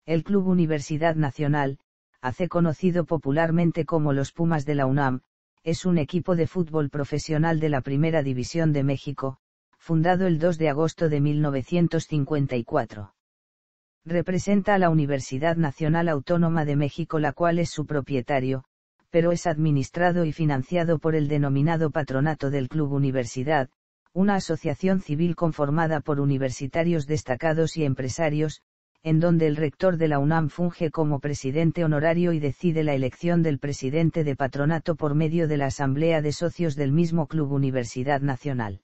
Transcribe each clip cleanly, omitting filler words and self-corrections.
El Club Universidad Nacional, hace conocido popularmente como los Pumas de la UNAM, es un equipo de fútbol profesional de la Primera División de México, fundado el 2 de agosto de 1954. Representa a la Universidad Nacional Autónoma de México, la cual es su propietario, pero es administrado y financiado por el denominado Patronato del Club Universidad, una asociación civil conformada por universitarios destacados y empresarios, en donde el rector de la UNAM funge como presidente honorario y decide la elección del presidente de patronato por medio de la asamblea de socios del mismo Club Universidad Nacional.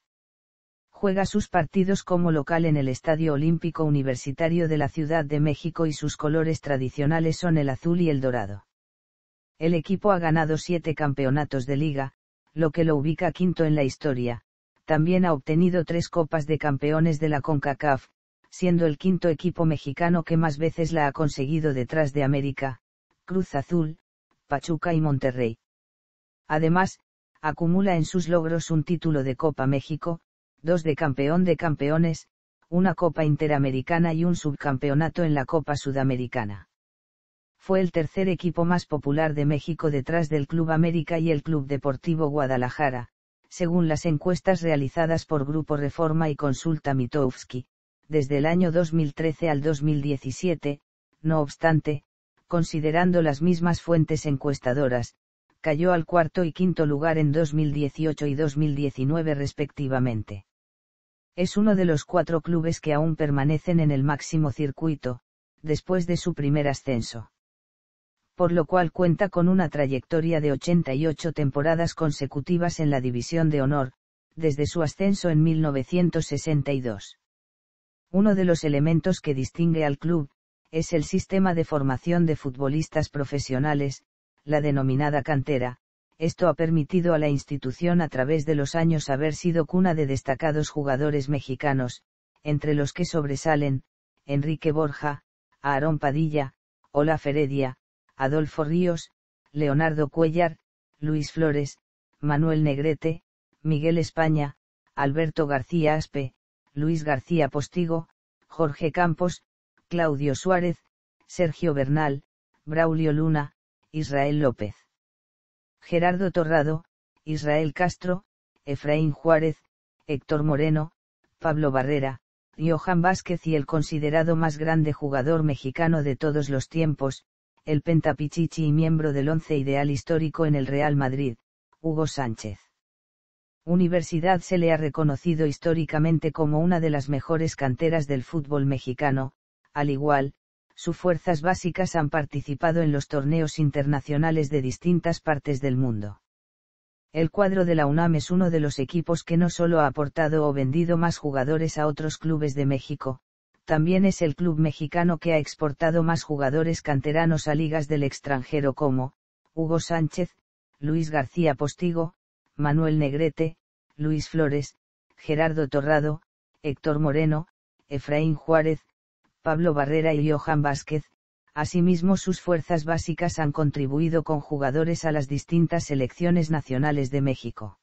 Juega sus partidos como local en el Estadio Olímpico Universitario de la Ciudad de México y sus colores tradicionales son el azul y el dorado. El equipo ha ganado 7 campeonatos de liga, lo que lo ubica quinto en la historia. También ha obtenido 3 Copas de Campeones de la CONCACAF, siendo el quinto equipo mexicano que más veces la ha conseguido detrás de América, Cruz Azul, Pachuca y Monterrey. Además, acumula en sus logros un título de Copa México, 2 de Campeón de Campeones, una Copa Interamericana y un subcampeonato en la Copa Sudamericana. Fue el tercer equipo más popular de México detrás del Club América y el Club Deportivo Guadalajara, según las encuestas realizadas por Grupo Reforma y Consulta Mitofsky, desde el año 2013 al 2017, no obstante, considerando las mismas fuentes encuestadoras, cayó al cuarto y quinto lugar en 2018 y 2019 respectivamente. Es uno de los 4 clubes que aún permanecen en el máximo circuito, después de su primer ascenso. Por lo cual cuenta con una trayectoria de 88 temporadas consecutivas en la División de Honor, desde su ascenso en 1962. Uno de los elementos que distingue al club, es el sistema de formación de futbolistas profesionales, la denominada cantera. Esto ha permitido a la institución a través de los años haber sido cuna de destacados jugadores mexicanos, entre los que sobresalen, Enrique Borja, Aarón Padilla, Olaf Heredia, Adolfo Ríos, Leonardo Cuéllar, Luis Flores, Manuel Negrete, Miguel España, Alberto García Aspe, Luis García Postigo, Jorge Campos, Claudio Suárez, Sergio Bernal, Braulio Luna, Israel López, Gerardo Torrado, Israel Castro, Efraín Juárez, Héctor Moreno, Pablo Barrera, Johan Vázquez y el considerado más grande jugador mexicano de todos los tiempos, el Pentapichichi y miembro del once ideal histórico en el Real Madrid, Hugo Sánchez. Universidad se le ha reconocido históricamente como una de las mejores canteras del fútbol mexicano, al igual, sus fuerzas básicas han participado en los torneos internacionales de distintas partes del mundo. El cuadro de la UNAM es uno de los equipos que no solo ha aportado o vendido más jugadores a otros clubes de México, también es el club mexicano que ha exportado más jugadores canteranos a ligas del extranjero como, Hugo Sánchez, Luis García Postigo, Manuel Negrete, Luis Flores, Gerardo Torrado, Héctor Moreno, Efraín Juárez, Pablo Barrera y Johan Vázquez. Asimismo, sus fuerzas básicas han contribuido con jugadores a las distintas selecciones nacionales de México.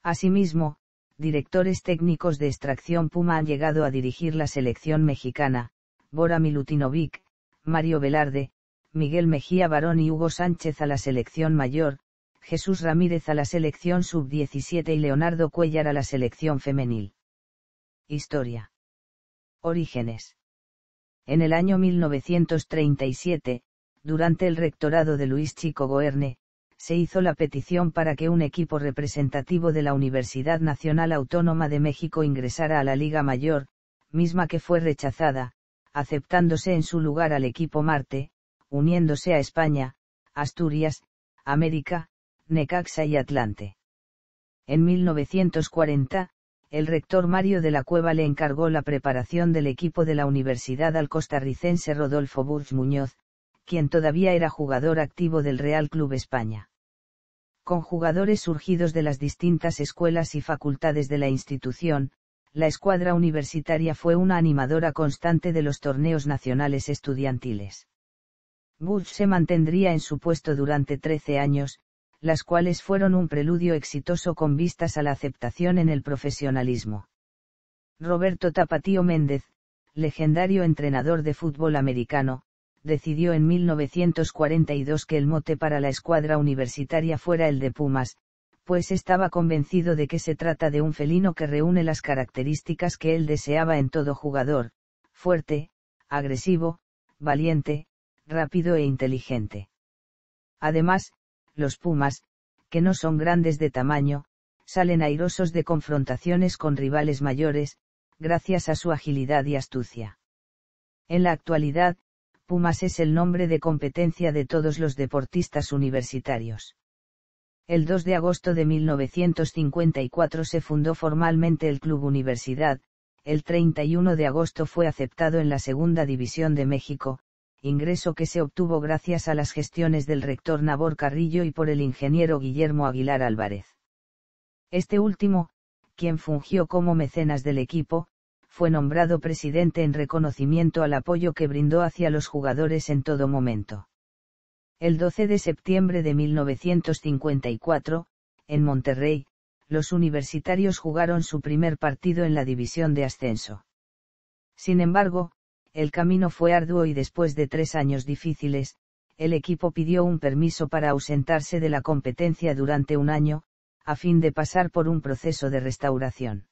Asimismo, directores técnicos de extracción Puma han llegado a dirigir la selección mexicana, Bora Milutinovic, Mario Velarde, Miguel Mejía Barón y Hugo Sánchez a la selección mayor, Jesús Ramírez a la selección sub-17 y Leonardo Cuéllar a la selección femenil. Historia. Orígenes. En el año 1937, durante el rectorado de Luis Chico Goerne, se hizo la petición para que un equipo representativo de la Universidad Nacional Autónoma de México ingresara a la Liga Mayor, misma que fue rechazada, aceptándose en su lugar al equipo Marte, uniéndose a España, Asturias, América, Necaxa y Atlante. En 1940, el rector Mario de la Cueva le encargó la preparación del equipo de la universidad al costarricense Rodolfo Burch Muñoz, quien todavía era jugador activo del Real Club España. Con jugadores surgidos de las distintas escuelas y facultades de la institución, la escuadra universitaria fue una animadora constante de los torneos nacionales estudiantiles. Burch se mantendría en su puesto durante 13 años, las cuales fueron un preludio exitoso con vistas a la aceptación en el profesionalismo. Roberto Tapatío Méndez, legendario entrenador de fútbol americano, decidió en 1942 que el mote para la escuadra universitaria fuera el de Pumas, pues estaba convencido de que se trata de un felino que reúne las características que él deseaba en todo jugador: fuerte, agresivo, valiente, rápido e inteligente. Además, los Pumas, que no son grandes de tamaño, salen airosos de confrontaciones con rivales mayores, gracias a su agilidad y astucia. En la actualidad, Pumas es el nombre de competencia de todos los deportistas universitarios. El 2 de agosto de 1954 se fundó formalmente el Club Universidad. El 31 de agosto fue aceptado en la Segunda División de México, ingreso que se obtuvo gracias a las gestiones del rector Nabor Carrillo y por el ingeniero Guillermo Aguilar Álvarez. Este último, quien fungió como mecenas del equipo, fue nombrado presidente en reconocimiento al apoyo que brindó hacia los jugadores en todo momento. El 12 de septiembre de 1954, en Monterrey, los universitarios jugaron su primer partido en la división de ascenso. Sin embargo, el camino fue arduo y después de 3 años difíciles, el equipo pidió un permiso para ausentarse de la competencia durante un año, a fin de pasar por un proceso de restauración.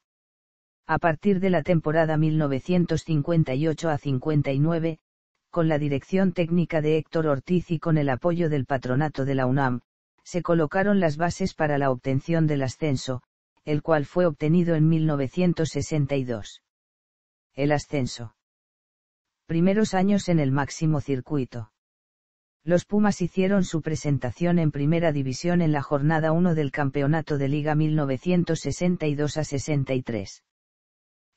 A partir de la temporada 1958 a 59, con la dirección técnica de Héctor Ortiz y con el apoyo del patronato de la UNAM, se colocaron las bases para la obtención del ascenso, el cual fue obtenido en 1962. El ascenso. Primeros años en el máximo circuito. Los Pumas hicieron su presentación en Primera División en la jornada 1 del Campeonato de Liga 1962 a 63.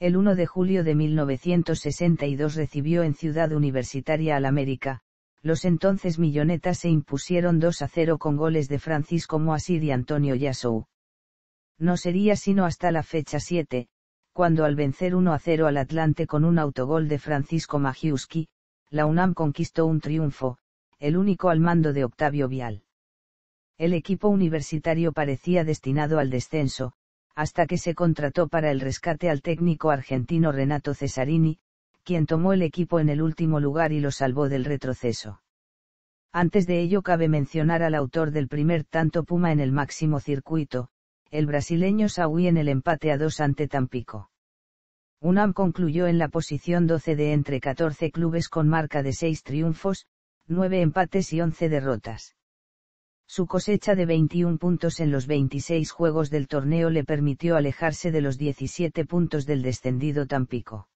El 1 de julio de 1962 recibió en Ciudad Universitaria al América. Los entonces millonetas se impusieron 2-0 con goles de Francisco Moasir y Antonio Yassou. No sería sino hasta la fecha 7, cuando al vencer 1-0 al Atlante con un autogol de Francisco Majewski, la UNAM conquistó un triunfo, el único al mando de Octavio Vial. El equipo universitario parecía destinado al descenso, hasta que se contrató para el rescate al técnico argentino Renato Cesarini, quien tomó el equipo en el último lugar y lo salvó del retroceso. Antes de ello cabe mencionar al autor del primer tanto Puma en el máximo circuito, el brasileño Saúl, en el empate a 2 ante Tampico. UNAM concluyó en la posición 12 de entre 14 clubes con marca de 6 triunfos, 9 empates y 11 derrotas. Su cosecha de 21 puntos en los 26 juegos del torneo le permitió alejarse de los 17 puntos del descendido Tampico.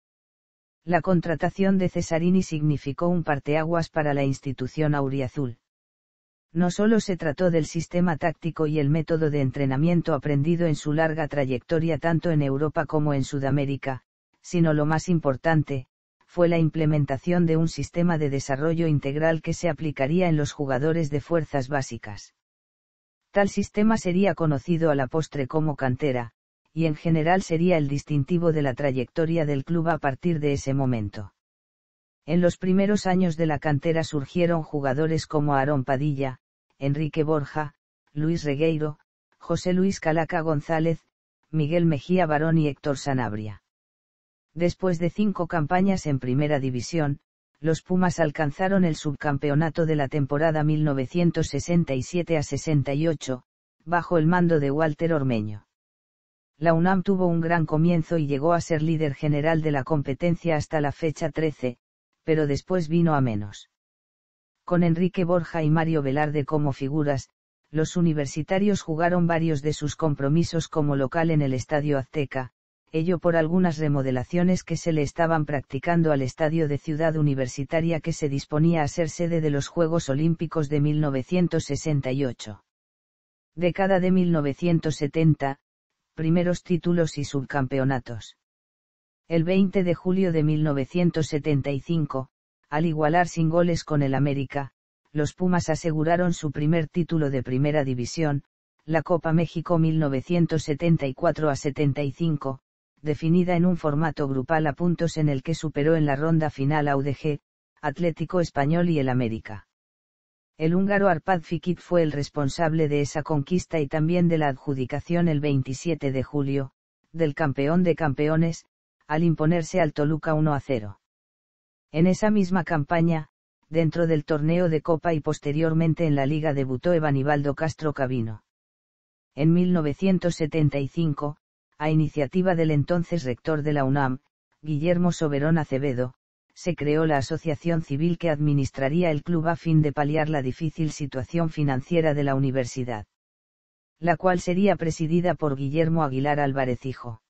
La contratación de Cesarini significó un parteaguas para la institución auriazul. No solo se trató del sistema táctico y el método de entrenamiento aprendido en su larga trayectoria tanto en Europa como en Sudamérica, sino lo más importante, fue la implementación de un sistema de desarrollo integral que se aplicaría en los jugadores de fuerzas básicas. Tal sistema sería conocido a la postre como cantera, y en general sería el distintivo de la trayectoria del club a partir de ese momento. En los primeros años de la cantera surgieron jugadores como Aarón Padilla, Enrique Borja, Luis Regueiro, José Luis Calaca González, Miguel Mejía Barón y Héctor Sanabria. Después de 5 campañas en Primera División, los Pumas alcanzaron el subcampeonato de la temporada 1967 a 68, bajo el mando de Walter Ormeño. La UNAM tuvo un gran comienzo y llegó a ser líder general de la competencia hasta la fecha 13, pero después vino a menos. Con Enrique Borja y Mario Velarde como figuras, los universitarios jugaron varios de sus compromisos como local en el Estadio Azteca, ello por algunas remodelaciones que se le estaban practicando al Estadio de Ciudad Universitaria que se disponía a ser sede de los Juegos Olímpicos de 1968. Década de 1970, primeros títulos y subcampeonatos. El 20 de julio de 1975, al igualar sin goles con el América, los Pumas aseguraron su primer título de Primera División, la Copa México 1974 a 75, definida en un formato grupal a puntos en el que superó en la ronda final a UDG, Atlético Español y el América. El húngaro Arpad Fikip fue el responsable de esa conquista y también de la adjudicación el 27 de julio, del campeón de campeones, al imponerse al Toluca 1-0. En esa misma campaña, dentro del torneo de Copa y posteriormente en la Liga debutó Evanibaldo Castro Cabino. En 1975, a iniciativa del entonces rector de la UNAM, Guillermo Soberón Acevedo, se creó la asociación civil que administraría el club a fin de paliar la difícil situación financiera de la universidad, la cual sería presidida por Guillermo Aguilar Álvarez Hijo.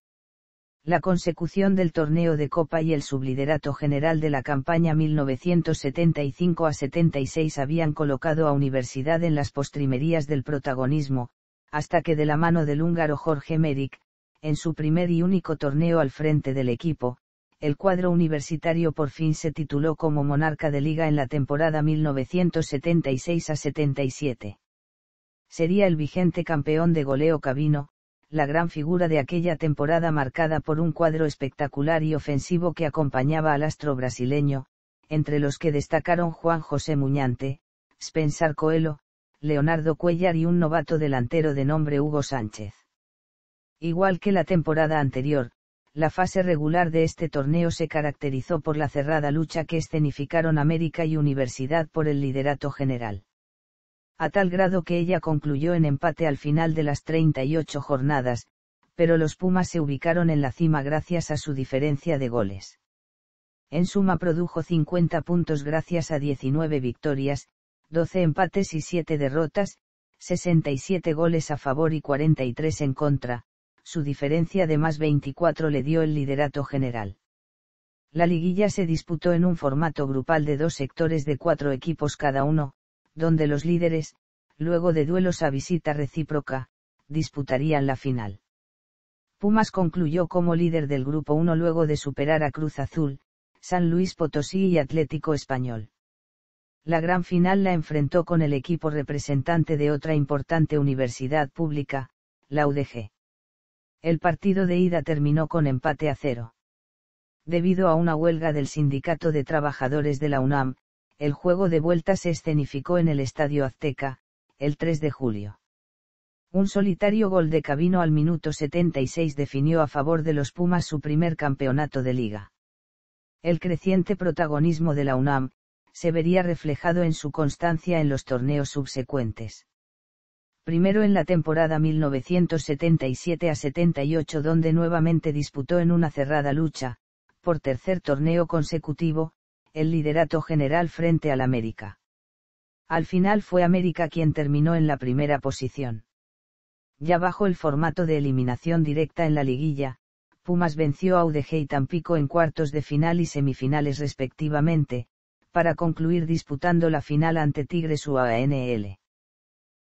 La consecución del torneo de Copa y el subliderato general de la campaña 1975-76 habían colocado a Universidad en las postrimerías del protagonismo, hasta que de la mano del húngaro Jorge Meric, en su primer y único torneo al frente del equipo, el cuadro universitario por fin se tituló como monarca de liga en la temporada 1976-77. Sería el vigente campeón de goleo Cabino, la gran figura de aquella temporada marcada por un cuadro espectacular y ofensivo que acompañaba al astro brasileño, entre los que destacaron Juan José Muñante, Spencer Coelho, Leonardo Cuéllar y un novato delantero de nombre Hugo Sánchez. Igual que la temporada anterior, la fase regular de este torneo se caracterizó por la cerrada lucha que escenificaron América y Universidad por el liderato general. A tal grado que ella concluyó en empate al final de las 38 jornadas, pero los Pumas se ubicaron en la cima gracias a su diferencia de goles. En suma produjo 50 puntos gracias a 19 victorias, 12 empates y 7 derrotas, 67 goles a favor y 43 en contra, su diferencia de más 24 le dio el liderato general. La liguilla se disputó en un formato grupal de 2 sectores de 4 equipos cada uno, donde los líderes, luego de duelos a visita recíproca, disputarían la final. Pumas concluyó como líder del Grupo 1 luego de superar a Cruz Azul, San Luis Potosí y Atlético Español. La gran final la enfrentó con el equipo representante de otra importante universidad pública, la UDG. El partido de ida terminó con empate a 0. Debido a una huelga del Sindicato de Trabajadores de la UNAM, el juego de vuelta se escenificó en el Estadio Azteca, el 3 de julio. Un solitario gol de Cabino al minuto 76 definió a favor de los Pumas su primer campeonato de liga. El creciente protagonismo de la UNAM se vería reflejado en su constancia en los torneos subsecuentes. Primero en la temporada 1977-78 donde nuevamente disputó en una cerrada lucha, por tercer torneo consecutivo, el liderato general frente al América. Al final fue América quien terminó en la primera posición. Ya bajo el formato de eliminación directa en la liguilla, Pumas venció a UDG y Tampico en cuartos de final y semifinales respectivamente, para concluir disputando la final ante Tigres UANL.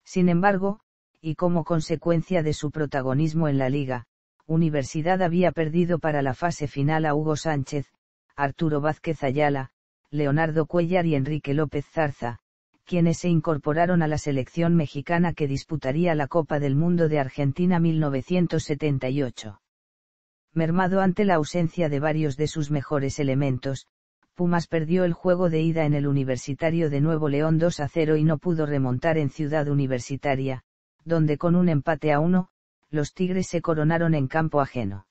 Sin embargo, y como consecuencia de su protagonismo en la liga, Universidad había perdido para la fase final a Hugo Sánchez, Arturo Vázquez Ayala, Leonardo Cuéllar y Enrique López Zarza, quienes se incorporaron a la selección mexicana que disputaría la Copa del Mundo de Argentina 1978. Mermado ante la ausencia de varios de sus mejores elementos, Pumas perdió el juego de ida en el Universitario de Nuevo León 2-0 y no pudo remontar en Ciudad Universitaria, donde con un empate a 1, los Tigres se coronaron en campo ajeno.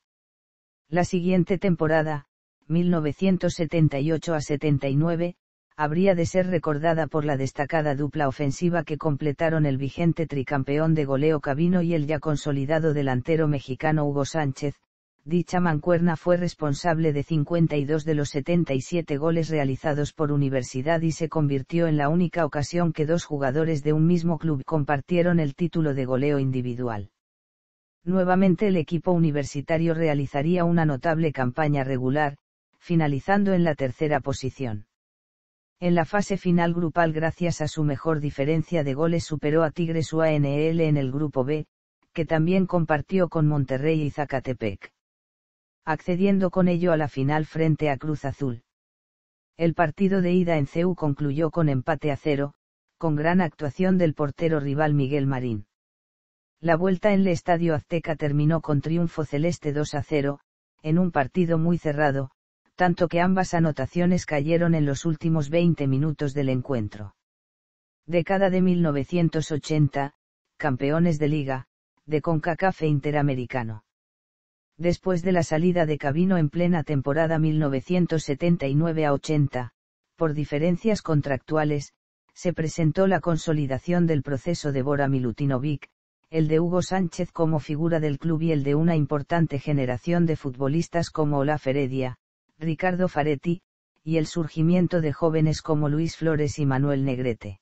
La siguiente temporada, 1978-79, habría de ser recordada por la destacada dupla ofensiva que completaron el vigente tricampeón de goleo Cabino y el ya consolidado delantero mexicano Hugo Sánchez. Dicha mancuerna fue responsable de 52 de los 77 goles realizados por Universidad y se convirtió en la única ocasión que 2 jugadores de un mismo club compartieron el título de goleo individual. Nuevamente el equipo universitario realizaría una notable campaña regular, finalizando en la tercera posición. En la fase final grupal gracias a su mejor diferencia de goles superó a Tigres UANL en el grupo B, que también compartió con Monterrey y Zacatepec, accediendo con ello a la final frente a Cruz Azul. El partido de ida en CEU concluyó con empate a 0, con gran actuación del portero rival Miguel Marín. La vuelta en el Estadio Azteca terminó con triunfo celeste 2-0, en un partido muy cerrado, tanto que ambas anotaciones cayeron en los últimos 20 minutos del encuentro. Década de 1980, campeones de liga, de CONCACAF e Interamericano. Después de la salida de Cavino en plena temporada 1979-80, por diferencias contractuales, se presentó la consolidación del proceso de Bora Milutinovic, el de Hugo Sánchez como figura del club y el de una importante generación de futbolistas como Olaf Heredia, Ricardo Faretti, y el surgimiento de jóvenes como Luis Flores y Manuel Negrete.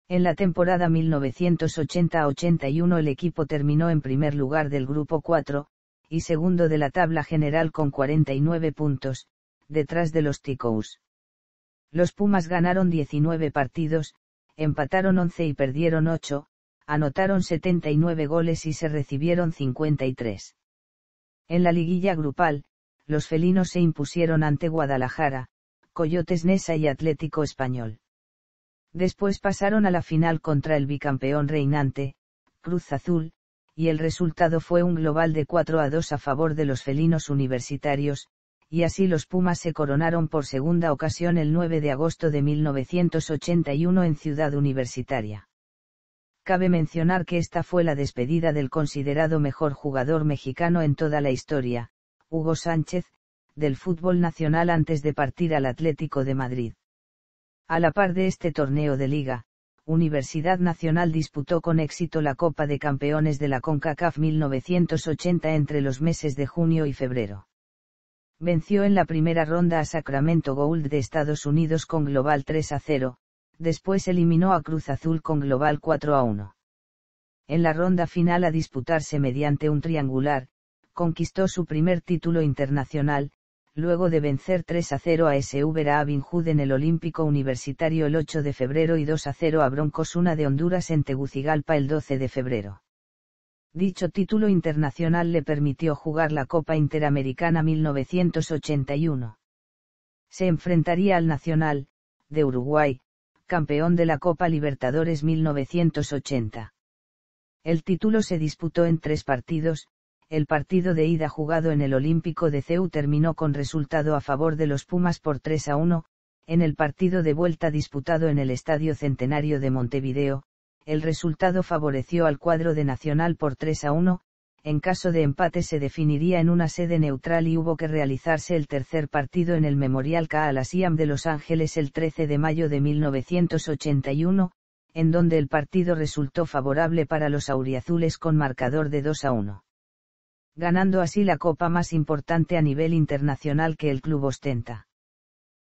En la temporada 1980-81 el equipo terminó en primer lugar del grupo 4, y segundo de la tabla general con 49 puntos, detrás de los Ticous. Los Pumas ganaron 19 partidos, empataron 11 y perdieron 8, anotaron 79 goles y se recibieron 53. En la liguilla grupal, los felinos se impusieron ante Guadalajara, Coyotes Neza y Atlético Español. Después pasaron a la final contra el bicampeón reinante, Cruz Azul, y el resultado fue un global de 4-2 a favor de los felinos universitarios, y así los Pumas se coronaron por segunda ocasión el 9 de agosto de 1981 en Ciudad Universitaria. Cabe mencionar que esta fue la despedida del considerado mejor jugador mexicano en toda la historia, Hugo Sánchez, del fútbol nacional antes de partir al Atlético de Madrid. A la par de este torneo de liga, Universidad Nacional disputó con éxito la Copa de Campeones de la CONCACAF 1980 entre los meses de junio y febrero. Venció en la primera ronda a Sacramento Gold de Estados Unidos con global 3-0, después eliminó a Cruz Azul con global 4-1. En la ronda final a disputarse mediante un triangular, conquistó su primer título internacional, luego de vencer 3-0 a SV Ravenhood en el Olímpico Universitario el 8 de febrero y 2-0 a Broncos Una de Honduras en Tegucigalpa el 12 de febrero. Dicho título internacional le permitió jugar la Copa Interamericana 1981. Se enfrentaría al Nacional, de Uruguay, campeón de la Copa Libertadores 1980. El título se disputó en 3 partidos. El partido de ida jugado en el Olímpico de CEU terminó con resultado a favor de los Pumas por 3-1, en el partido de vuelta disputado en el Estadio Centenario de Montevideo, el resultado favoreció al cuadro de Nacional por 3-1, en caso de empate se definiría en una sede neutral y hubo que realizarse el tercer partido en el Memorial Coliseum de Los Ángeles el 13 de mayo de 1981, en donde el partido resultó favorable para los auriazules con marcador de 2-1. Ganando así la copa más importante a nivel internacional que el club ostenta.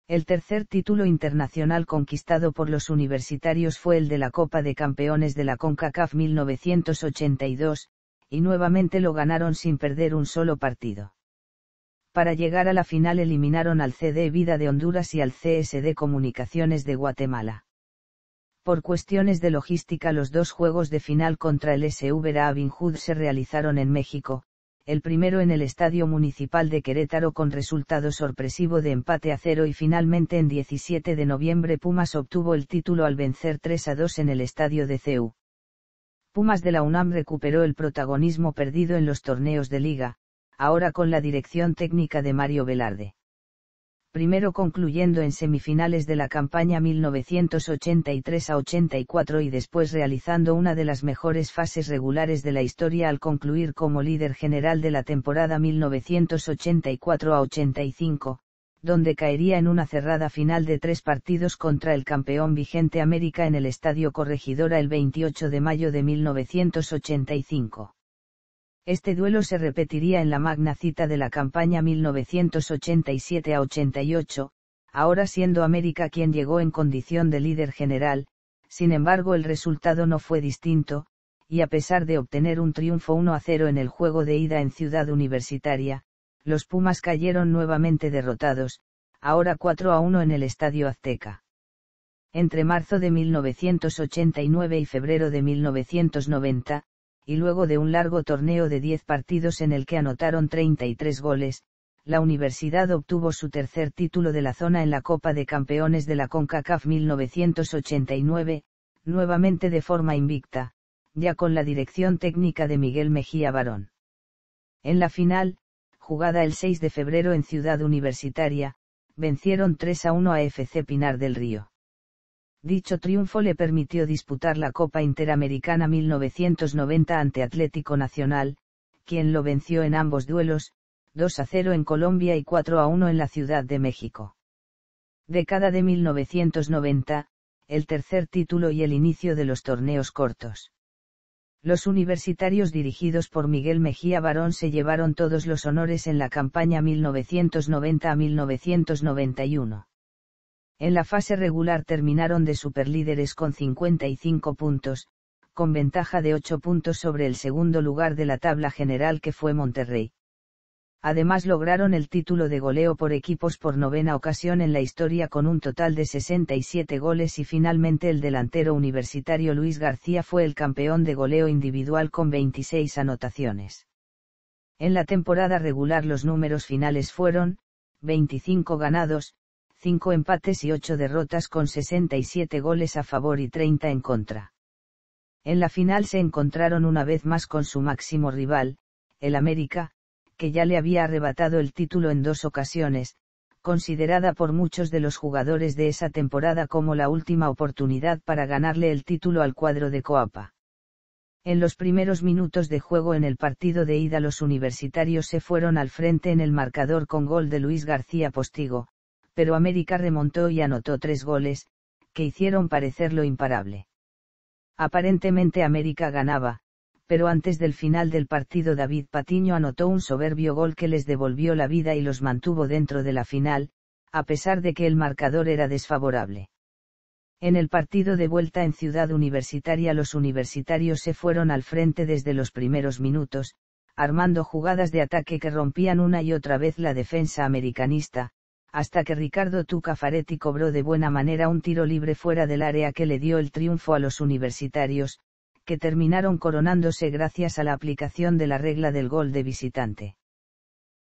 El tercer título internacional conquistado por los universitarios fue el de la Copa de Campeones de la CONCACAF 1982, y nuevamente lo ganaron sin perder un solo partido. Para llegar a la final eliminaron al CD Vida de Honduras y al CSD Comunicaciones de Guatemala. Por cuestiones de logística los 2 juegos de final contra el SV Ravenhood se realizaron en México, el primero en el Estadio Municipal de Querétaro con resultado sorpresivo de empate a 0 y finalmente en 17 de noviembre Pumas obtuvo el título al vencer 3-2 en el Estadio de CEU. Pumas de la UNAM recuperó el protagonismo perdido en los torneos de liga, ahora con la dirección técnica de Mario Velarde. Primero concluyendo en semifinales de la campaña 1983-84 y después realizando una de las mejores fases regulares de la historia al concluir como líder general de la temporada 1984-85, donde caería en una cerrada final de 3 partidos contra el campeón vigente América en el Estadio Corregidora el 28 de mayo de 1985. Este duelo se repetiría en la magna cita de la campaña 1987-88, ahora siendo América quien llegó en condición de líder general, sin embargo el resultado no fue distinto, y a pesar de obtener un triunfo 1-0 en el juego de ida en Ciudad Universitaria, los Pumas cayeron nuevamente derrotados, ahora 4-1 en el Estadio Azteca. Entre marzo de 1989 y febrero de 1990, y luego de un largo torneo de 10 partidos en el que anotaron 33 goles, la universidad obtuvo su tercer título de la zona en la Copa de Campeones de la CONCACAF 1989, nuevamente de forma invicta, ya con la dirección técnica de Miguel Mejía Barón. En la final, jugada el 6 de febrero en Ciudad Universitaria, vencieron 3-1 a FC Pinar del Río. Dicho triunfo le permitió disputar la Copa Interamericana 1990 ante Atlético Nacional, quien lo venció en ambos duelos, 2-0 en Colombia y 4-1 en la Ciudad de México. Década de 1990, el tercer título y el inicio de los torneos cortos. Los universitarios dirigidos por Miguel Mejía Barón se llevaron todos los honores en la campaña 1990 a 1991. En la fase regular terminaron de superlíderes con 55 puntos, con ventaja de 8 puntos sobre el segundo lugar de la tabla general que fue Monterrey. Además lograron el título de goleo por equipos por novena ocasión en la historia con un total de 67 goles y finalmente el delantero universitario Luis García fue el campeón de goleo individual con 26 anotaciones. En la temporada regular los números finales fueron, 25 ganados, 5 empates y 8 derrotas con 67 goles a favor y 30 en contra. En la final se encontraron una vez más con su máximo rival, el América, que ya le había arrebatado el título en 2 ocasiones, considerada por muchos de los jugadores de esa temporada como la última oportunidad para ganarle el título al cuadro de Coapa. En los primeros minutos de juego en el partido de ida los universitarios se fueron al frente en el marcador con gol de Luis García Postigo, pero América remontó y anotó 3 goles, que hicieron parecerlo imparable. Aparentemente América ganaba, pero antes del final del partido David Patiño anotó un soberbio gol que les devolvió la vida y los mantuvo dentro de la final, a pesar de que el marcador era desfavorable. En el partido de vuelta en Ciudad Universitaria los universitarios se fueron al frente desde los primeros minutos, armando jugadas de ataque que rompían una y otra vez la defensa americanista, hasta que Ricardo Tuca Faretti cobró de buena manera un tiro libre fuera del área que le dio el triunfo a los universitarios, que terminaron coronándose gracias a la aplicación de la regla del gol de visitante.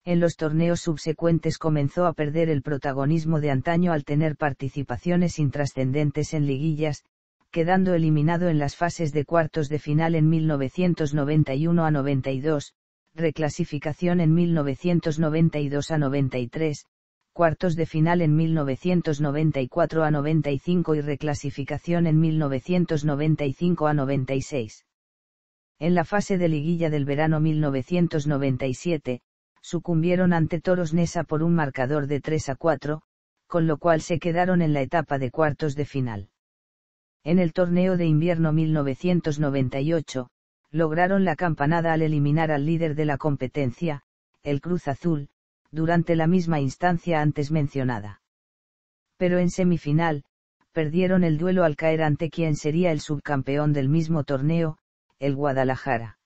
En los torneos subsecuentes comenzó a perder el protagonismo de antaño al tener participaciones intrascendentes en liguillas, quedando eliminado en las fases de cuartos de final en 1991 a 92, reclasificación en 1992 a 93, cuartos de final en 1994 a 95 y reclasificación en 1995 a 96. En la fase de liguilla del verano 1997, sucumbieron ante Toros Neza por un marcador de 3-4, con lo cual se quedaron en la etapa de cuartos de final. En el torneo de invierno 1998, lograron la campanada al eliminar al líder de la competencia, el Cruz Azul, durante la misma instancia antes mencionada. Pero en semifinal, perdieron el duelo al caer ante quien sería el subcampeón del mismo torneo, el Guadalajara.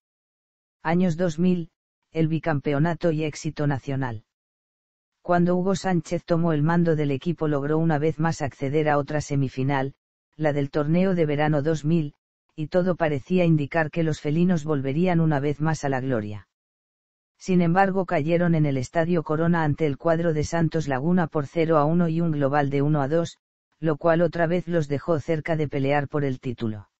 Años 2000, el bicampeonato y éxito nacional. Cuando Hugo Sánchez tomó el mando del equipo logró una vez más acceder a otra semifinal, la del torneo de verano 2000, y todo parecía indicar que los felinos volverían una vez más a la gloria. Sin embargo cayeron en el Estadio Corona ante el cuadro de Santos Laguna por 0-1 y un global de 1-2, lo cual otra vez los dejó cerca de pelear por el título.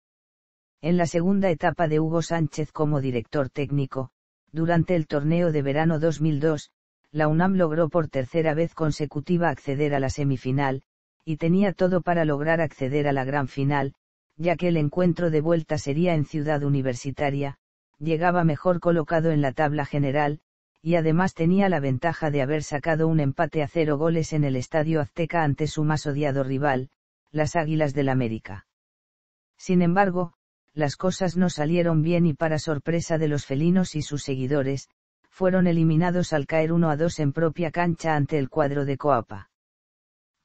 En la segunda etapa de Hugo Sánchez como director técnico, durante el torneo de verano 2002, la UNAM logró por tercera vez consecutiva acceder a la semifinal, y tenía todo para lograr acceder a la gran final, ya que el encuentro de vuelta sería en Ciudad Universitaria, llegaba mejor colocado en la tabla general, y además tenía la ventaja de haber sacado un empate a 0 goles en el Estadio Azteca ante su más odiado rival, las Águilas del América. Sin embargo, las cosas no salieron bien y para sorpresa de los felinos y sus seguidores, fueron eliminados al caer 1-2 en propia cancha ante el cuadro de Coapa.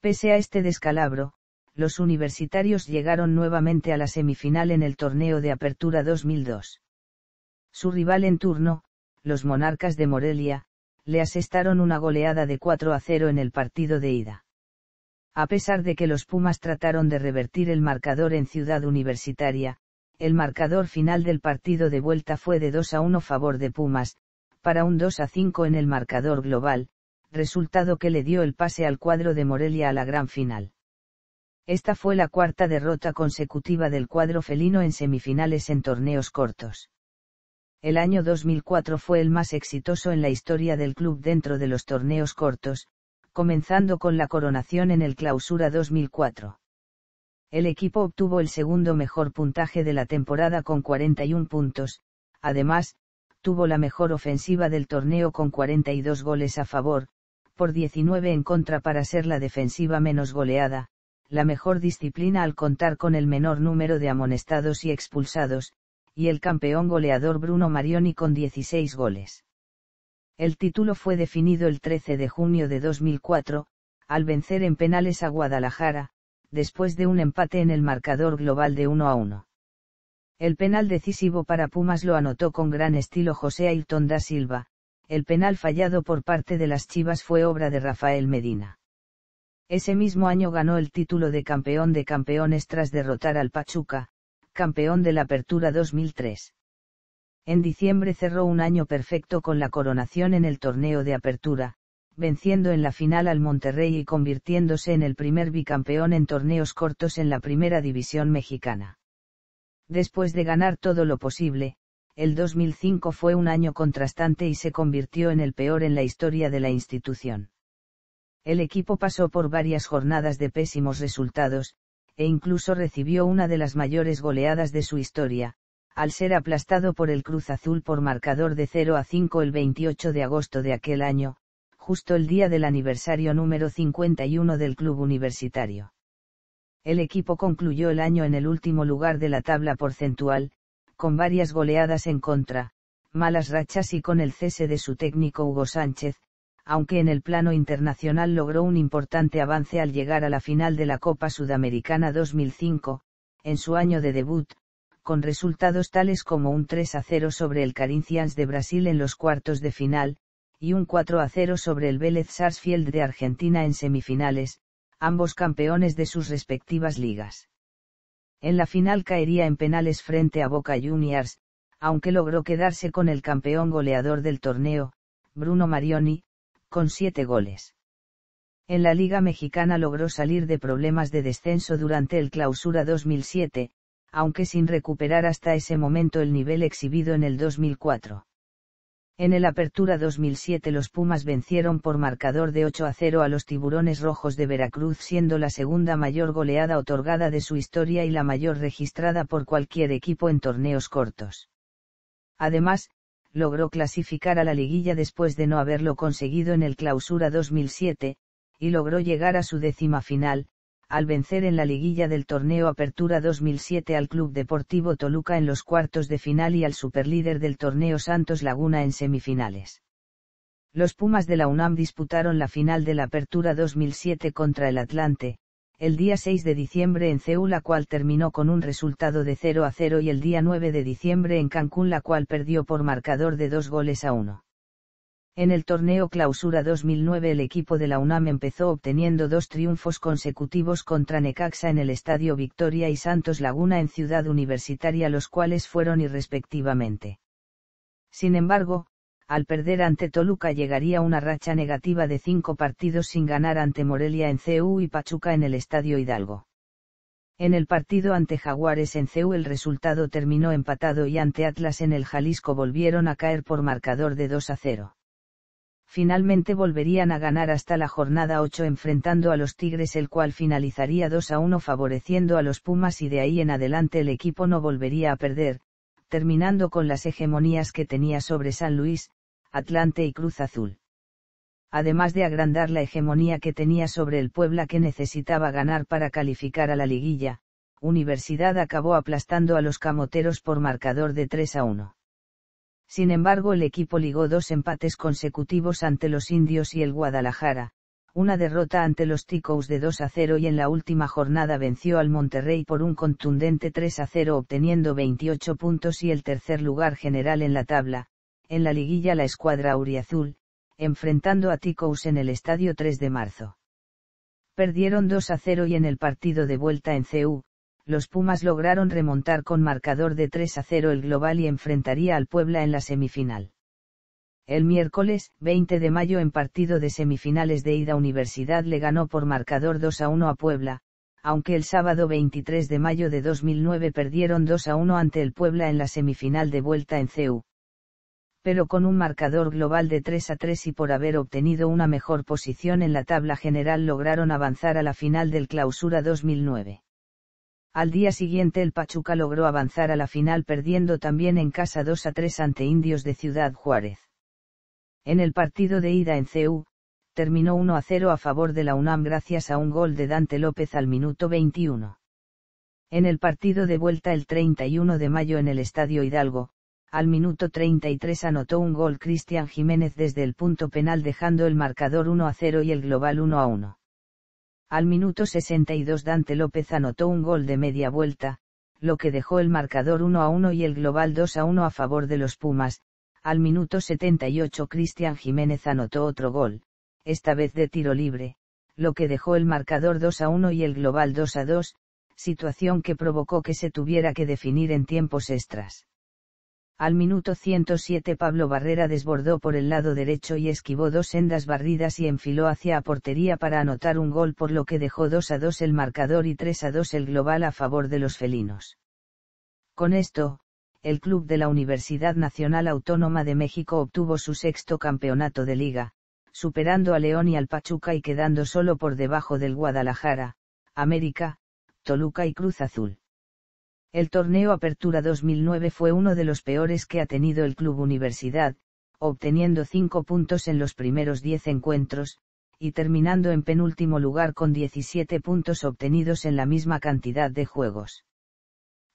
Pese a este descalabro, los universitarios llegaron nuevamente a la semifinal en el torneo de Apertura 2002. Su rival en turno, los Monarcas de Morelia, le asestaron una goleada de 4-0 en el partido de ida. A pesar de que los Pumas trataron de revertir el marcador en Ciudad Universitaria, el marcador final del partido de vuelta fue de 2-1 favor de Pumas, para un 2-5 en el marcador global, resultado que le dio el pase al cuadro de Morelia a la gran final. Esta fue la cuarta derrota consecutiva del cuadro felino en semifinales en torneos cortos. El año 2004 fue el más exitoso en la historia del club dentro de los torneos cortos, comenzando con la coronación en el Clausura 2004. El equipo obtuvo el segundo mejor puntaje de la temporada con 41 puntos, además, tuvo la mejor ofensiva del torneo con 42 goles a favor, por 19 en contra para ser la defensiva menos goleada, la mejor disciplina al contar con el menor número de amonestados y expulsados, y el campeón goleador Bruno Marioni con 16 goles. El título fue definido el 13 de junio de 2004, al vencer en penales a Guadalajara, después de un empate en el marcador global de 1-1. El penal decisivo para Pumas lo anotó con gran estilo José Ailton da Silva. El penal fallado por parte de las Chivas fue obra de Rafael Medina. Ese mismo año ganó el título de campeones tras derrotar al Pachuca, campeón de la Apertura 2003. En diciembre cerró un año perfecto con la coronación en el torneo de Apertura, venciendo en la final al Monterrey y convirtiéndose en el primer bicampeón en torneos cortos en la Primera División Mexicana. Después de ganar todo lo posible, el 2005 fue un año contrastante y se convirtió en el peor en la historia de la institución. El equipo pasó por varias jornadas de pésimos resultados, e incluso recibió una de las mayores goleadas de su historia, al ser aplastado por el Cruz Azul por marcador de 0-5 el 28 de agosto de aquel año, justo el día del aniversario número 51 del club universitario. El equipo concluyó el año en el último lugar de la tabla porcentual, con varias goleadas en contra, malas rachas y con el cese de su técnico Hugo Sánchez, aunque en el plano internacional logró un importante avance al llegar a la final de la Copa Sudamericana 2005, en su año de debut, con resultados tales como un 3-0 sobre el Corinthians de Brasil en los cuartos de final, y un 4-0 sobre el Vélez Sarsfield de Argentina en semifinales, ambos campeones de sus respectivas ligas. En la final caería en penales frente a Boca Juniors, aunque logró quedarse con el campeón goleador del torneo, Bruno Marioni, con 7 goles. En la Liga Mexicana logró salir de problemas de descenso durante el Clausura 2007, aunque sin recuperar hasta ese momento el nivel exhibido en el 2004. En el Apertura 2007 los Pumas vencieron por marcador de 8-0 a los Tiburones Rojos de Veracruz, siendo la segunda mayor goleada otorgada de su historia y la mayor registrada por cualquier equipo en torneos cortos. Además, logró clasificar a la liguilla después de no haberlo conseguido en el Clausura 2007, y logró llegar a su 10ª final, al vencer en la liguilla del torneo Apertura 2007 al Club Deportivo Toluca en los cuartos de final y al superlíder del torneo Santos Laguna en semifinales. Los Pumas de la UNAM disputaron la final de la Apertura 2007 contra el Atlante, el día 6 de diciembre en Ceú, la cual terminó con un resultado de 0-0, y el día 9 de diciembre en Cancún, la cual perdió por marcador de 2-1. En el torneo Clausura 2009 el equipo de la UNAM empezó obteniendo 2 triunfos consecutivos contra Necaxa en el Estadio Victoria y Santos Laguna en Ciudad Universitaria, los cuales fueron irrespectivamente. Sin embargo, al perder ante Toluca llegaría una racha negativa de 5 partidos sin ganar ante Morelia en CU y Pachuca en el Estadio Hidalgo. En el partido ante Jaguares en CU el resultado terminó empatado y ante Atlas en el Jalisco volvieron a caer por marcador de 2-0. Finalmente volverían a ganar hasta la jornada 8 enfrentando a los Tigres, el cual finalizaría 2-1 favoreciendo a los Pumas, y de ahí en adelante el equipo no volvería a perder, terminando con las hegemonías que tenía sobre San Luis, Atlante y Cruz Azul. Además de agrandar la hegemonía que tenía sobre el Puebla, que necesitaba ganar para calificar a la liguilla, Universidad acabó aplastando a los camoteros por marcador de 3-1. Sin embargo, el equipo ligó 2 empates consecutivos ante los Indios y el Guadalajara, una derrota ante los Ticos de 2-0 y en la última jornada venció al Monterrey por un contundente 3-0 obteniendo 28 puntos y el tercer lugar general en la tabla. En la liguilla la escuadra auriazul, enfrentando a Ticos en el Estadio 3 de marzo. Perdieron 2-0 y en el partido de vuelta en CU, los Pumas lograron remontar con marcador de 3-0 el global y enfrentaría al Puebla en la semifinal. El miércoles, 20 de mayo, en partido de semifinales de ida, Universidad le ganó por marcador 2-1 a Puebla, aunque el sábado 23 de mayo de 2009 perdieron 2-1 ante el Puebla en la semifinal de vuelta en CU. Pero con un marcador global de 3-3 y por haber obtenido una mejor posición en la tabla general lograron avanzar a la final del Clausura 2009. Al día siguiente el Pachuca logró avanzar a la final perdiendo también en casa 2-3 ante Indios de Ciudad Juárez. En el partido de ida en CU, terminó 1-0 a favor de la UNAM gracias a un gol de Dante López al minuto 21. En el partido de vuelta el 31 de mayo en el Estadio Hidalgo, al minuto 33 anotó un gol Cristian Jiménez desde el punto penal dejando el marcador 1-0 y el global 1-1. Al minuto 62 Dante López anotó un gol de media vuelta, lo que dejó el marcador 1-1 y el global 2-1 a favor de los Pumas. Al minuto 78 Cristian Jiménez anotó otro gol, esta vez de tiro libre, lo que dejó el marcador 2-1 y el global 2-2, situación que provocó que se tuviera que definir en tiempos extras. Al minuto 107 Pablo Barrera desbordó por el lado derecho y esquivó dos sendas barridas y enfiló hacia a portería para anotar un gol por lo que dejó 2-2 el marcador y 3-2 el global a favor de los felinos. Con esto, el club de la Universidad Nacional Autónoma de México obtuvo su sexto campeonato de liga, superando a León y al Pachuca y quedando solo por debajo del Guadalajara, América, Toluca y Cruz Azul. El torneo Apertura 2009 fue uno de los peores que ha tenido el Club Universidad, obteniendo 5 puntos en los primeros 10 encuentros, y terminando en penúltimo lugar con 17 puntos obtenidos en la misma cantidad de juegos.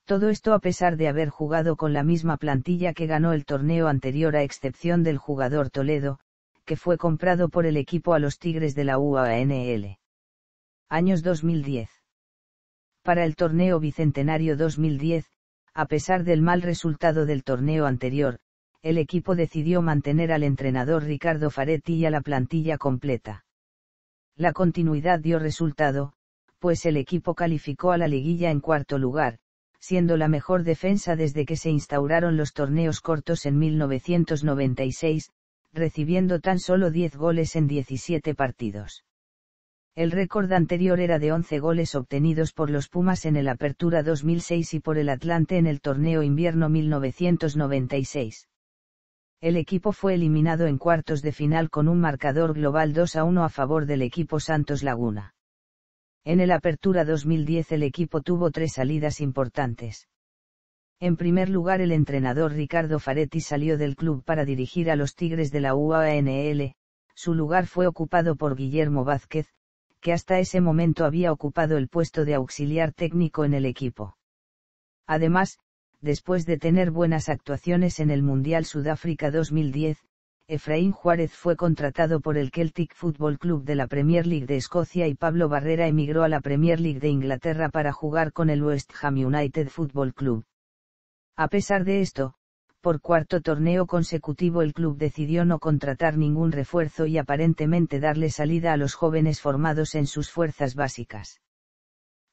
Todo esto a pesar de haber jugado con la misma plantilla que ganó el torneo anterior a excepción del jugador Toledo, que fue comprado por el equipo a los Tigres de la UANL. Años 2010. Para el torneo Bicentenario 2010, a pesar del mal resultado del torneo anterior, el equipo decidió mantener al entrenador Ricardo Faretti y a la plantilla completa. La continuidad dio resultado, pues el equipo calificó a la liguilla en cuarto lugar, siendo la mejor defensa desde que se instauraron los torneos cortos en 1996, recibiendo tan solo 10 goles en 17 partidos. El récord anterior era de 11 goles obtenidos por los Pumas en el Apertura 2006 y por el Atlante en el torneo invierno 1996. El equipo fue eliminado en cuartos de final con un marcador global 2-1 a favor del equipo Santos Laguna. En el Apertura 2010 el equipo tuvo 3 salidas importantes. En primer lugar el entrenador Ricardo Faretti salió del club para dirigir a los Tigres de la UANL, su lugar fue ocupado por Guillermo Vázquez, que hasta ese momento había ocupado el puesto de auxiliar técnico en el equipo. Además, después de tener buenas actuaciones en el Mundial Sudáfrica 2010, Efraín Juárez fue contratado por el Celtic Football Club de la Premier League de Escocia y Pablo Barrera emigró a la Premier League de Inglaterra para jugar con el West Ham United Football Club. A pesar de esto, por cuarto torneo consecutivo el club decidió no contratar ningún refuerzo y aparentemente darle salida a los jóvenes formados en sus fuerzas básicas.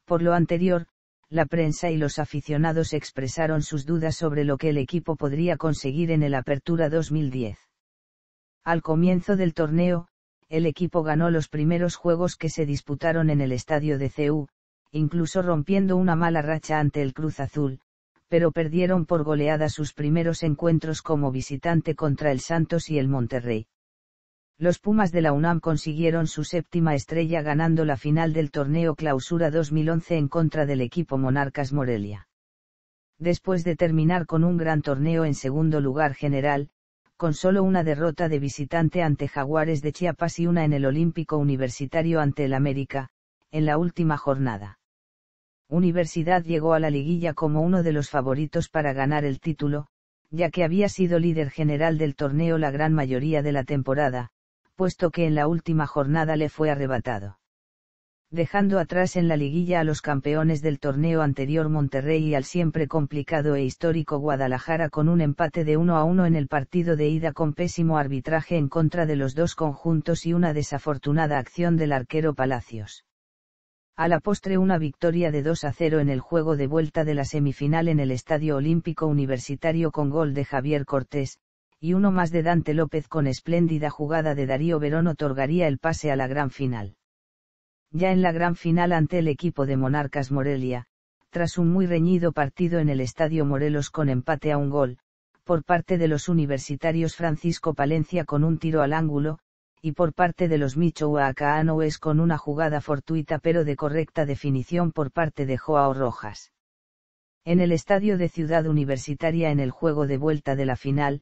Por lo anterior, la prensa y los aficionados expresaron sus dudas sobre lo que el equipo podría conseguir en el Apertura 2010. Al comienzo del torneo, el equipo ganó los primeros juegos que se disputaron en el estadio de CU, incluso rompiendo una mala racha ante el Cruz Azul, pero perdieron por goleada sus primeros encuentros como visitante contra el Santos y el Monterrey. Los Pumas de la UNAM consiguieron su séptima estrella ganando la final del torneo Clausura 2011 en contra del equipo Monarcas Morelia. Después de terminar con un gran torneo en segundo lugar general, con solo una derrota de visitante ante Jaguares de Chiapas y una en el Olímpico Universitario ante el América, en la última jornada. Universidad llegó a la liguilla como uno de los favoritos para ganar el título, ya que había sido líder general del torneo la gran mayoría de la temporada, puesto que en la última jornada le fue arrebatado. Dejando atrás en la liguilla a los campeones del torneo anterior Monterrey y al siempre complicado e histórico Guadalajara con un empate de 1-1 en el partido de ida con pésimo arbitraje en contra de los dos conjuntos y una desafortunada acción del arquero Palacios. A la postre una victoria de 2-0 en el juego de vuelta de la semifinal en el Estadio Olímpico Universitario con gol de Javier Cortés, y uno más de Dante López con espléndida jugada de Darío Verón otorgaría el pase a la gran final. Ya en la gran final ante el equipo de Monarcas Morelia, tras un muy reñido partido en el Estadio Morelos con empate a un gol, por parte de los universitarios Francisco Palencia con un tiro al ángulo, y por parte de los Michoacanoes con una jugada fortuita pero de correcta definición por parte de Joao Rojas. En el estadio de Ciudad Universitaria en el juego de vuelta de la final,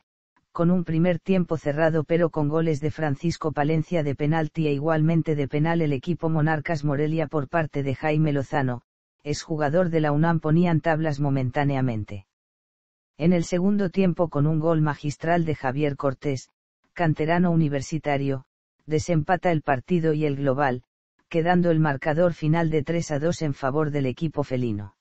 con un primer tiempo cerrado pero con goles de Francisco Palencia de penalti e igualmente de penal el equipo Monarcas Morelia por parte de Jaime Lozano, exjugador de la UNAM, ponían tablas momentáneamente. En el segundo tiempo con un gol magistral de Javier Cortés, canterano universitario, desempata el partido y el global, quedando el marcador final de 3-2 en favor del equipo felino.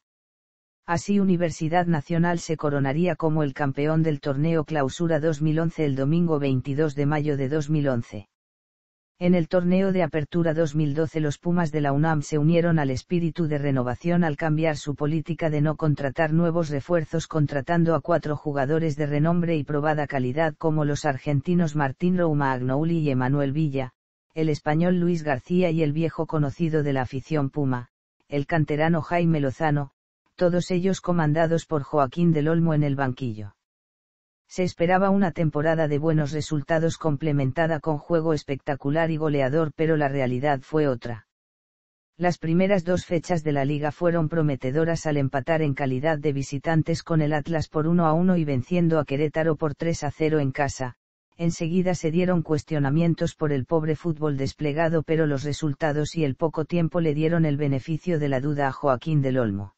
Así Universidad Nacional se coronaría como el campeón del torneo Clausura 2011 el domingo 22 de mayo de 2011. En el torneo de Apertura 2012 los Pumas de la UNAM se unieron al espíritu de renovación al cambiar su política de no contratar nuevos refuerzos, contratando a 4 jugadores de renombre y probada calidad como los argentinos Martín Romagnoli y Emanuel Villa, el español Luis García y el viejo conocido de la afición Puma, el canterano Jaime Lozano, todos ellos comandados por Joaquín del Olmo en el banquillo. Se esperaba una temporada de buenos resultados complementada con juego espectacular y goleador, pero la realidad fue otra. Las primeras 2 fechas de la liga fueron prometedoras al empatar en calidad de visitantes con el Atlas por 1-1 y venciendo a Querétaro por 3-0 en casa. Enseguida se dieron cuestionamientos por el pobre fútbol desplegado, pero los resultados y el poco tiempo le dieron el beneficio de la duda a Joaquín del Olmo.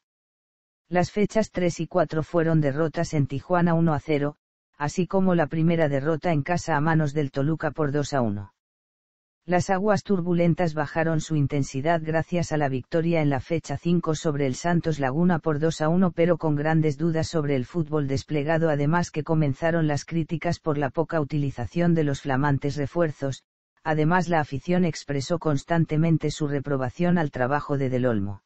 Las fechas 3 y 4 fueron derrotas en Tijuana 1-0, así como la primera derrota en casa a manos del Toluca por 2-1. Las aguas turbulentas bajaron su intensidad gracias a la victoria en la fecha 5 sobre el Santos Laguna por 2-1, pero con grandes dudas sobre el fútbol desplegado, además que comenzaron las críticas por la poca utilización de los flamantes refuerzos. Además la afición expresó constantemente su reprobación al trabajo de Del Olmo.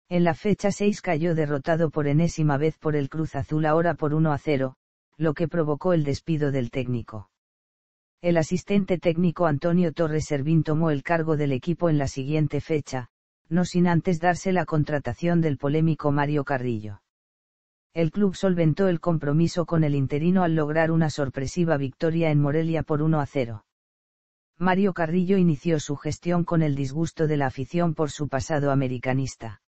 En la fecha 6 cayó derrotado por enésima vez por el Cruz Azul, ahora por 1-0, lo que provocó el despido del técnico. El asistente técnico Antonio Torres Servín tomó el cargo del equipo en la siguiente fecha, no sin antes darse la contratación del polémico Mario Carrillo. El club solventó el compromiso con el interino al lograr una sorpresiva victoria en Morelia por 1-0. Mario Carrillo inició su gestión con el disgusto de la afición por su pasado americanista.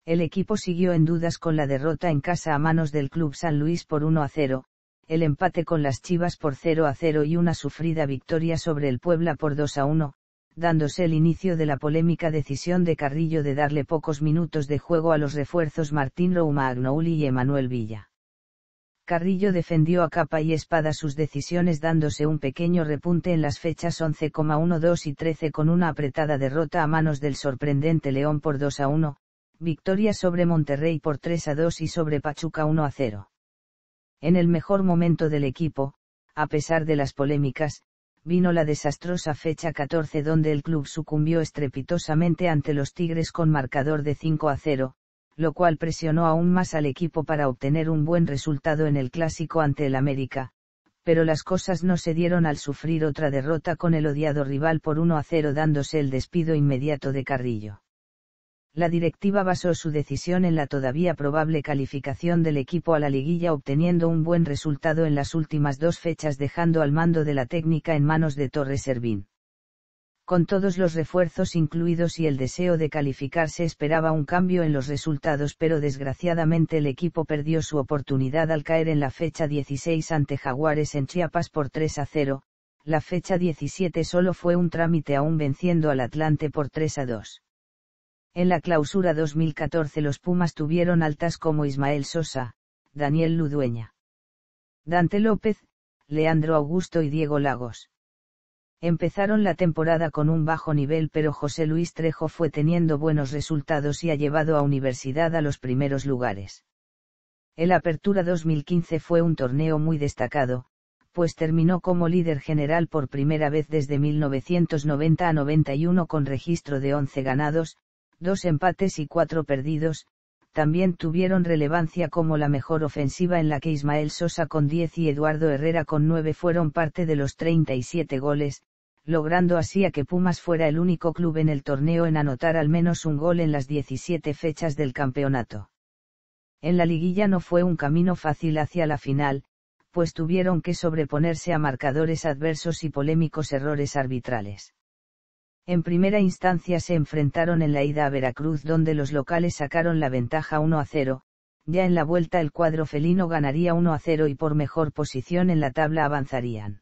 El equipo siguió en dudas con la derrota en casa a manos del Club San Luis por 1-0, el empate con las Chivas por 0-0 y una sufrida victoria sobre el Puebla por 2-1, dándose el inicio de la polémica decisión de Carrillo de darle pocos minutos de juego a los refuerzos Martín Romagnoli y Emanuel Villa. Carrillo defendió a capa y espada sus decisiones, dándose un pequeño repunte en las fechas 11,12 y 13 con una apretada derrota a manos del sorprendente León por 2-1, victoria sobre Monterrey por 3-2 y sobre Pachuca 1-0. En el mejor momento del equipo, a pesar de las polémicas, vino la desastrosa fecha 14 donde el club sucumbió estrepitosamente ante los Tigres con marcador de 5-0, lo cual presionó aún más al equipo para obtener un buen resultado en el clásico ante el América, pero las cosas no se dieron al sufrir otra derrota con el odiado rival por 1-0, dándose el despido inmediato de Carrillo. La directiva basó su decisión en la todavía probable calificación del equipo a la liguilla, obteniendo un buen resultado en las últimas 2 fechas, dejando al mando de la técnica en manos de Torres Servín. Con todos los refuerzos incluidos y el deseo de calificar se esperaba un cambio en los resultados, pero desgraciadamente el equipo perdió su oportunidad al caer en la fecha 16 ante Jaguares en Chiapas por 3-0, la fecha 17 solo fue un trámite aún venciendo al Atlante por 3-2. En la clausura 2014 los Pumas tuvieron altas como Ismael Sosa, Daniel Ludueña, Dante López, Leandro Augusto y Diego Lagos. Empezaron la temporada con un bajo nivel, pero José Luis Trejo fue teniendo buenos resultados y ha llevado a Universidad a los primeros lugares. El Apertura 2015 fue un torneo muy destacado, pues terminó como líder general por primera vez desde 1990 a 91 con registro de 11 ganados, 2 empates y 4 perdidos. También tuvieron relevancia como la mejor ofensiva, en la que Ismael Sosa con 10 y Eduardo Herrera con 9 fueron parte de los 37 goles, logrando así a que Pumas fuera el único club en el torneo en anotar al menos un gol en las 17 fechas del campeonato. En la liguilla no fue un camino fácil hacia la final, pues tuvieron que sobreponerse a marcadores adversos y polémicos errores arbitrales. En primera instancia se enfrentaron en la ida a Veracruz, donde los locales sacaron la ventaja 1-0, ya en la vuelta el cuadro felino ganaría 1-0 y por mejor posición en la tabla avanzarían.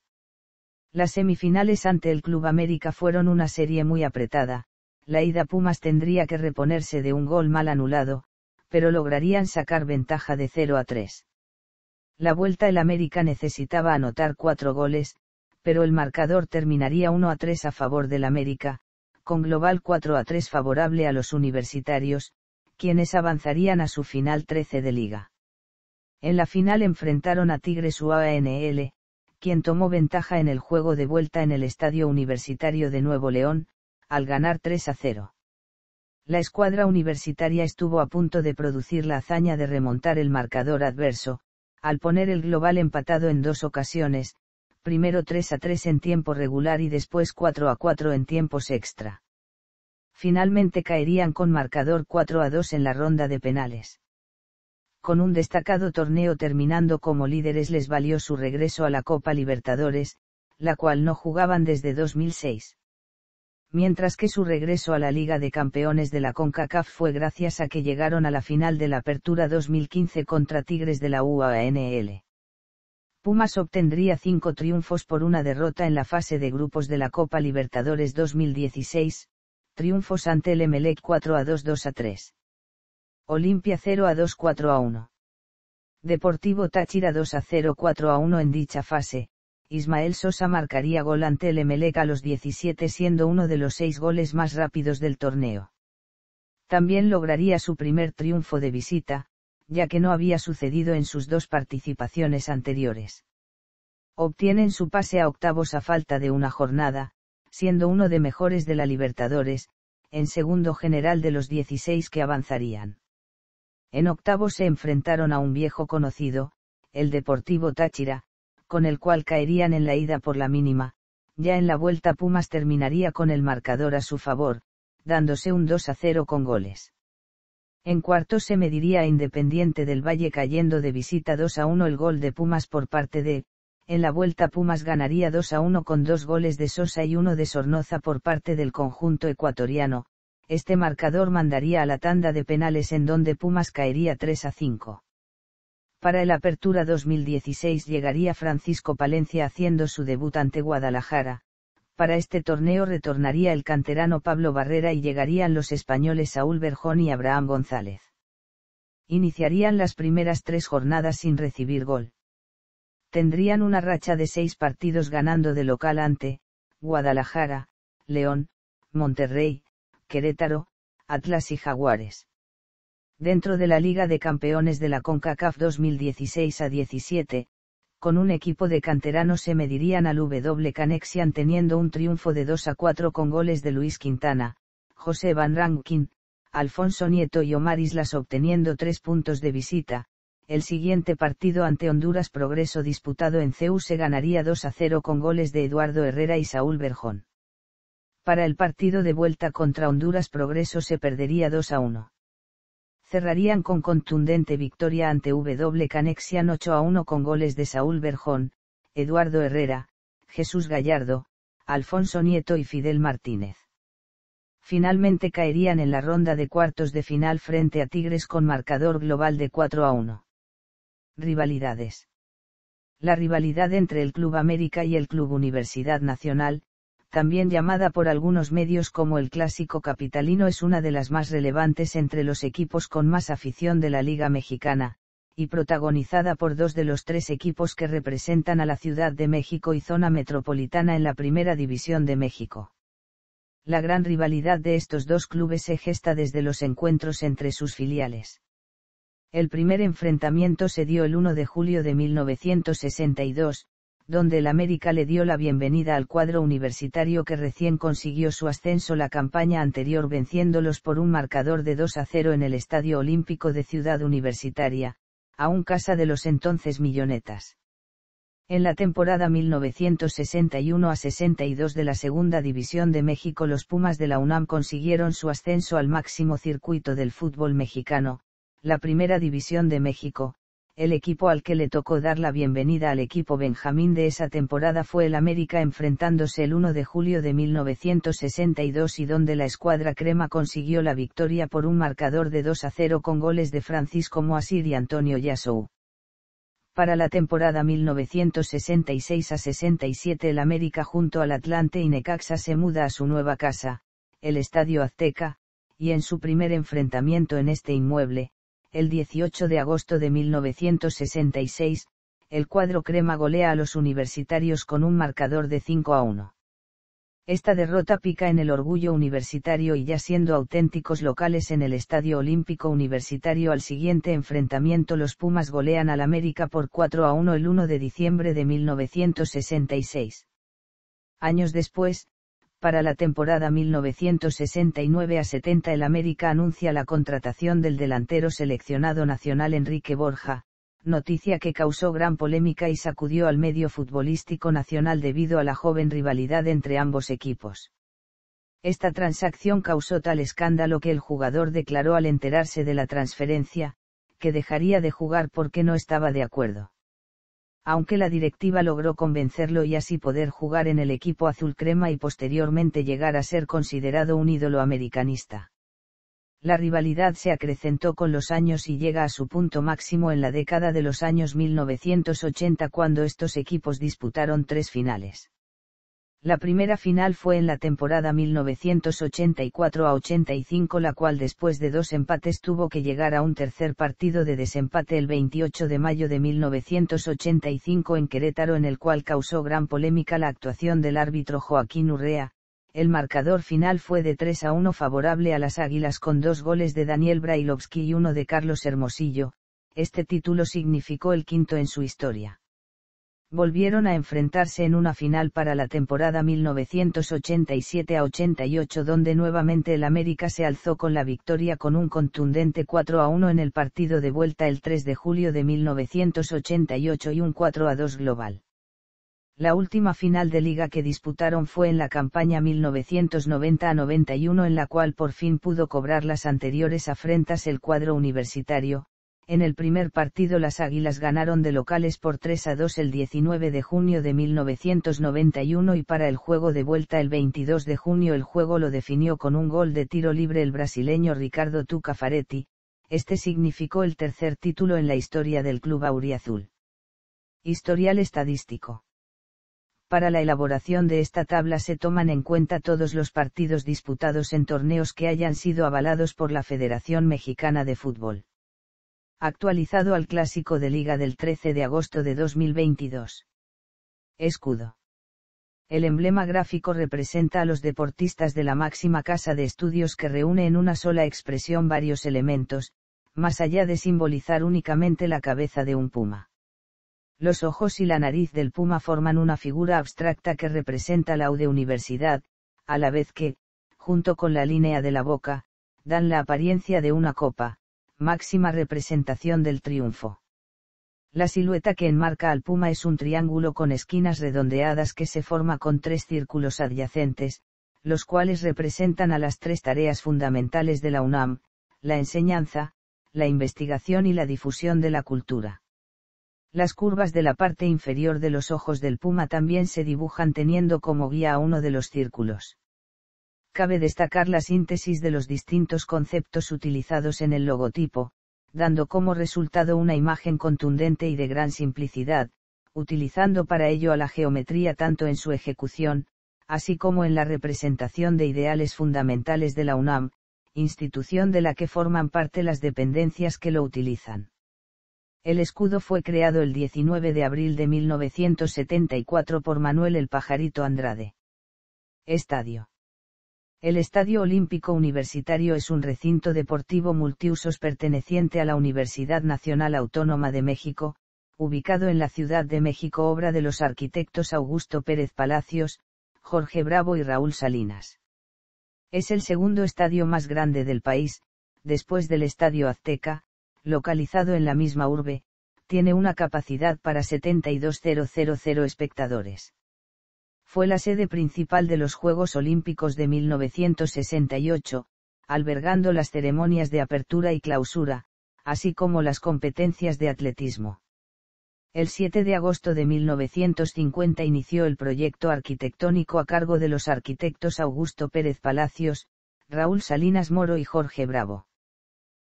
Las semifinales ante el Club América fueron una serie muy apretada. La ida Pumas tendría que reponerse de un gol mal anulado, pero lograrían sacar ventaja de 0-3. La vuelta el América necesitaba anotar 4 goles, pero el marcador terminaría 1-3 a favor del América, con global 4-3 favorable a los universitarios, quienes avanzarían a su final 13 de liga. En la final enfrentaron a Tigres UANL, quien tomó ventaja en el juego de vuelta en el Estadio Universitario de Nuevo León, al ganar 3-0. La escuadra universitaria estuvo a punto de producir la hazaña de remontar el marcador adverso, al poner el global empatado en 2 ocasiones, primero 3-3 en tiempo regular y después 4-4 en tiempos extra. Finalmente caerían con marcador 4-2 en la ronda de penales. Con un destacado torneo terminando como líderes les valió su regreso a la Copa Libertadores, la cual no jugaban desde 2006. Mientras que su regreso a la Liga de Campeones de la CONCACAF fue gracias a que llegaron a la final de la Apertura 2015 contra Tigres de la UANL. Pumas obtendría 5 triunfos por una derrota en la fase de grupos de la Copa Libertadores 2016, triunfos ante el Emelec 4-2, 2-3. Olimpia 0-2, 4-1. Deportivo Táchira 2-0, 4-1 en dicha fase. Ismael Sosa marcaría gol ante el Emelec a los 17, siendo uno de los 6 goles más rápidos del torneo. También lograría su primer triunfo de visita, ya que no había sucedido en sus 2 participaciones anteriores. Obtienen su pase a octavos a falta de una jornada, siendo uno de mejores de la Libertadores, en segundo general de los 16 que avanzarían. En octavos se enfrentaron a un viejo conocido, el Deportivo Táchira, con el cual caerían en la ida por la mínima. Ya en la vuelta Pumas terminaría con el marcador a su favor, dándose un 2-0 con goles. En cuartos se mediría a Independiente del Valle cayendo de visita 2-1 el gol de Pumas por parte de. En la vuelta Pumas ganaría 2-1 con 2 goles de Sosa y 1 de Sornoza por parte del conjunto ecuatoriano. Este marcador mandaría a la tanda de penales en donde Pumas caería 3-5. Para el Apertura 2016 llegaría Francisco Palencia haciendo su debut ante Guadalajara. Para este torneo retornaría el canterano Pablo Barrera y llegarían los españoles Saúl Berjón y Abraham González. Iniciarían las primeras 3 jornadas sin recibir gol. Tendrían una racha de 6 partidos ganando de local ante Guadalajara, León, Monterrey, Querétaro, Atlas y Jaguares. Dentro de la Liga de Campeones de la CONCACAF 2016-17, con un equipo de canteranos se medirían al W Canexian teniendo un triunfo de 2-4 con goles de Luis Quintana, José Van Rankin, Alfonso Nieto y Omar Islas obteniendo 3 puntos de visita. El siguiente partido ante Honduras Progreso disputado en CEU se ganaría 2-0 con goles de Eduardo Herrera y Saúl Berjón. Para el partido de vuelta contra Honduras Progreso se perdería 2-1. Cerrarían con contundente victoria ante W Canexian 8-1 con goles de Saúl Berjón, Eduardo Herrera, Jesús Gallardo, Alfonso Nieto y Fidel Martínez. Finalmente caerían en la ronda de cuartos de final frente a Tigres con marcador global de 4-1. Rivalidades. La rivalidad entre el Club América y el Club Universidad Nacional, también llamada por algunos medios como el Clásico Capitalino, es una de las más relevantes entre los equipos con más afición de la Liga Mexicana, y protagonizada por 2 de los 3 equipos que representan a la Ciudad de México y zona metropolitana en la Primera División de México. La gran rivalidad de estos 2 clubes se gesta desde los encuentros entre sus filiales. El primer enfrentamiento se dio el 1 de julio de 1962, donde el América le dio la bienvenida al cuadro universitario que recién consiguió su ascenso la campaña anterior venciéndolos por un marcador de 2-0 en el Estadio Olímpico de Ciudad Universitaria, aún casa de los entonces Millonetas. En la temporada 1961-62 de la Segunda División de México los Pumas de la UNAM consiguieron su ascenso al máximo circuito del fútbol mexicano, la Primera División de México, El equipo al que le tocó dar la bienvenida al equipo Benjamín de esa temporada fue el América, enfrentándose el 1 de julio de 1962 y donde la escuadra crema consiguió la victoria por un marcador de 2-0 con goles de Francisco Moasir y Antonio Yassou. Para la temporada 1966-67 el América junto al Atlante y Necaxa se muda a su nueva casa, el Estadio Azteca, y en su primer enfrentamiento en este inmueble, el 18 de agosto de 1966, el cuadro crema golea a los universitarios con un marcador de 5-1. Esta derrota pica en el orgullo universitario y ya siendo auténticos locales en el Estadio Olímpico Universitario al siguiente enfrentamiento los Pumas golean al América por 4-1 el 1 de diciembre de 1966. Años después, para la temporada 1969-70 el América anuncia la contratación del delantero seleccionado nacional Enrique Borja, noticia que causó gran polémica y sacudió al medio futbolístico nacional debido a la joven rivalidad entre ambos equipos. Esta transacción causó tal escándalo que el jugador declaró al enterarse de la transferencia, que dejaría de jugar porque no estaba de acuerdo. Aunque la directiva logró convencerlo y así poder jugar en el equipo azul crema y posteriormente llegar a ser considerado un ídolo americanista. La rivalidad se acrecentó con los años y llega a su punto máximo en la década de los años 1980 cuando estos equipos disputaron 3 finales. La primera final fue en la temporada 1984-85, la cual después de 2 empates tuvo que llegar a un tercer partido de desempate el 28 de mayo de 1985 en Querétaro, en el cual causó gran polémica la actuación del árbitro Joaquín Urrea. El marcador final fue de 3-1 favorable a las Águilas con 2 goles de Daniel Brailovsky y 1 de Carlos Hermosillo. Este título significó el quinto en su historia. Volvieron a enfrentarse en una final para la temporada 1987-88 donde nuevamente el América se alzó con la victoria con un contundente 4-1 en el partido de vuelta el 3 de julio de 1988 y un 4-2 global. La última final de liga que disputaron fue en la campaña 1990-91 en la cual por fin pudo cobrar las anteriores afrentas el cuadro universitario. En el primer partido las Águilas ganaron de locales por 3-2 el 19 de junio de 1991 y para el juego de vuelta el 22 de junio el juego lo definió con un gol de tiro libre el brasileño Ricardo Tuca Faretti. Este significó el tercer título en la historia del club auriazul. Historial estadístico. Para la elaboración de esta tabla se toman en cuenta todos los partidos disputados en torneos que hayan sido avalados por la Federación Mexicana de Fútbol. Actualizado al Clásico de Liga del 13 de agosto de 2022. Escudo. El emblema gráfico representa a los deportistas de la máxima casa de estudios que reúne en una sola expresión varios elementos, más allá de simbolizar únicamente la cabeza de un puma. Los ojos y la nariz del puma forman una figura abstracta que representa la U de universidad, a la vez que, junto con la línea de la boca, dan la apariencia de una copa, máxima representación del triunfo. La silueta que enmarca al puma es un triángulo con esquinas redondeadas que se forma con 3 círculos adyacentes, los cuales representan a las 3 tareas fundamentales de la UNAM, la enseñanza, la investigación y la difusión de la cultura. Las curvas de la parte inferior de los ojos del puma también se dibujan teniendo como guía a uno de los círculos. Cabe destacar la síntesis de los distintos conceptos utilizados en el logotipo, dando como resultado una imagen contundente y de gran simplicidad, utilizando para ello a la geometría tanto en su ejecución, así como en la representación de ideales fundamentales de la UNAM, institución de la que forman parte las dependencias que lo utilizan. El escudo fue creado el 19 de abril de 1974 por Manuel el Pajarito Andrade. Estadio. El Estadio Olímpico Universitario es un recinto deportivo multiusos perteneciente a la Universidad Nacional Autónoma de México, ubicado en la Ciudad de México, obra de los arquitectos Augusto Pérez Palacios, Jorge Bravo y Raúl Salinas. Es el segundo estadio más grande del país, después del Estadio Azteca, localizado en la misma urbe, tiene una capacidad para 72.000 espectadores. Fue la sede principal de los Juegos Olímpicos de 1968, albergando las ceremonias de apertura y clausura, así como las competencias de atletismo. El 7 de agosto de 1950 inició el proyecto arquitectónico a cargo de los arquitectos Augusto Pérez Palacios, Raúl Salinas Moro y Jorge Bravo.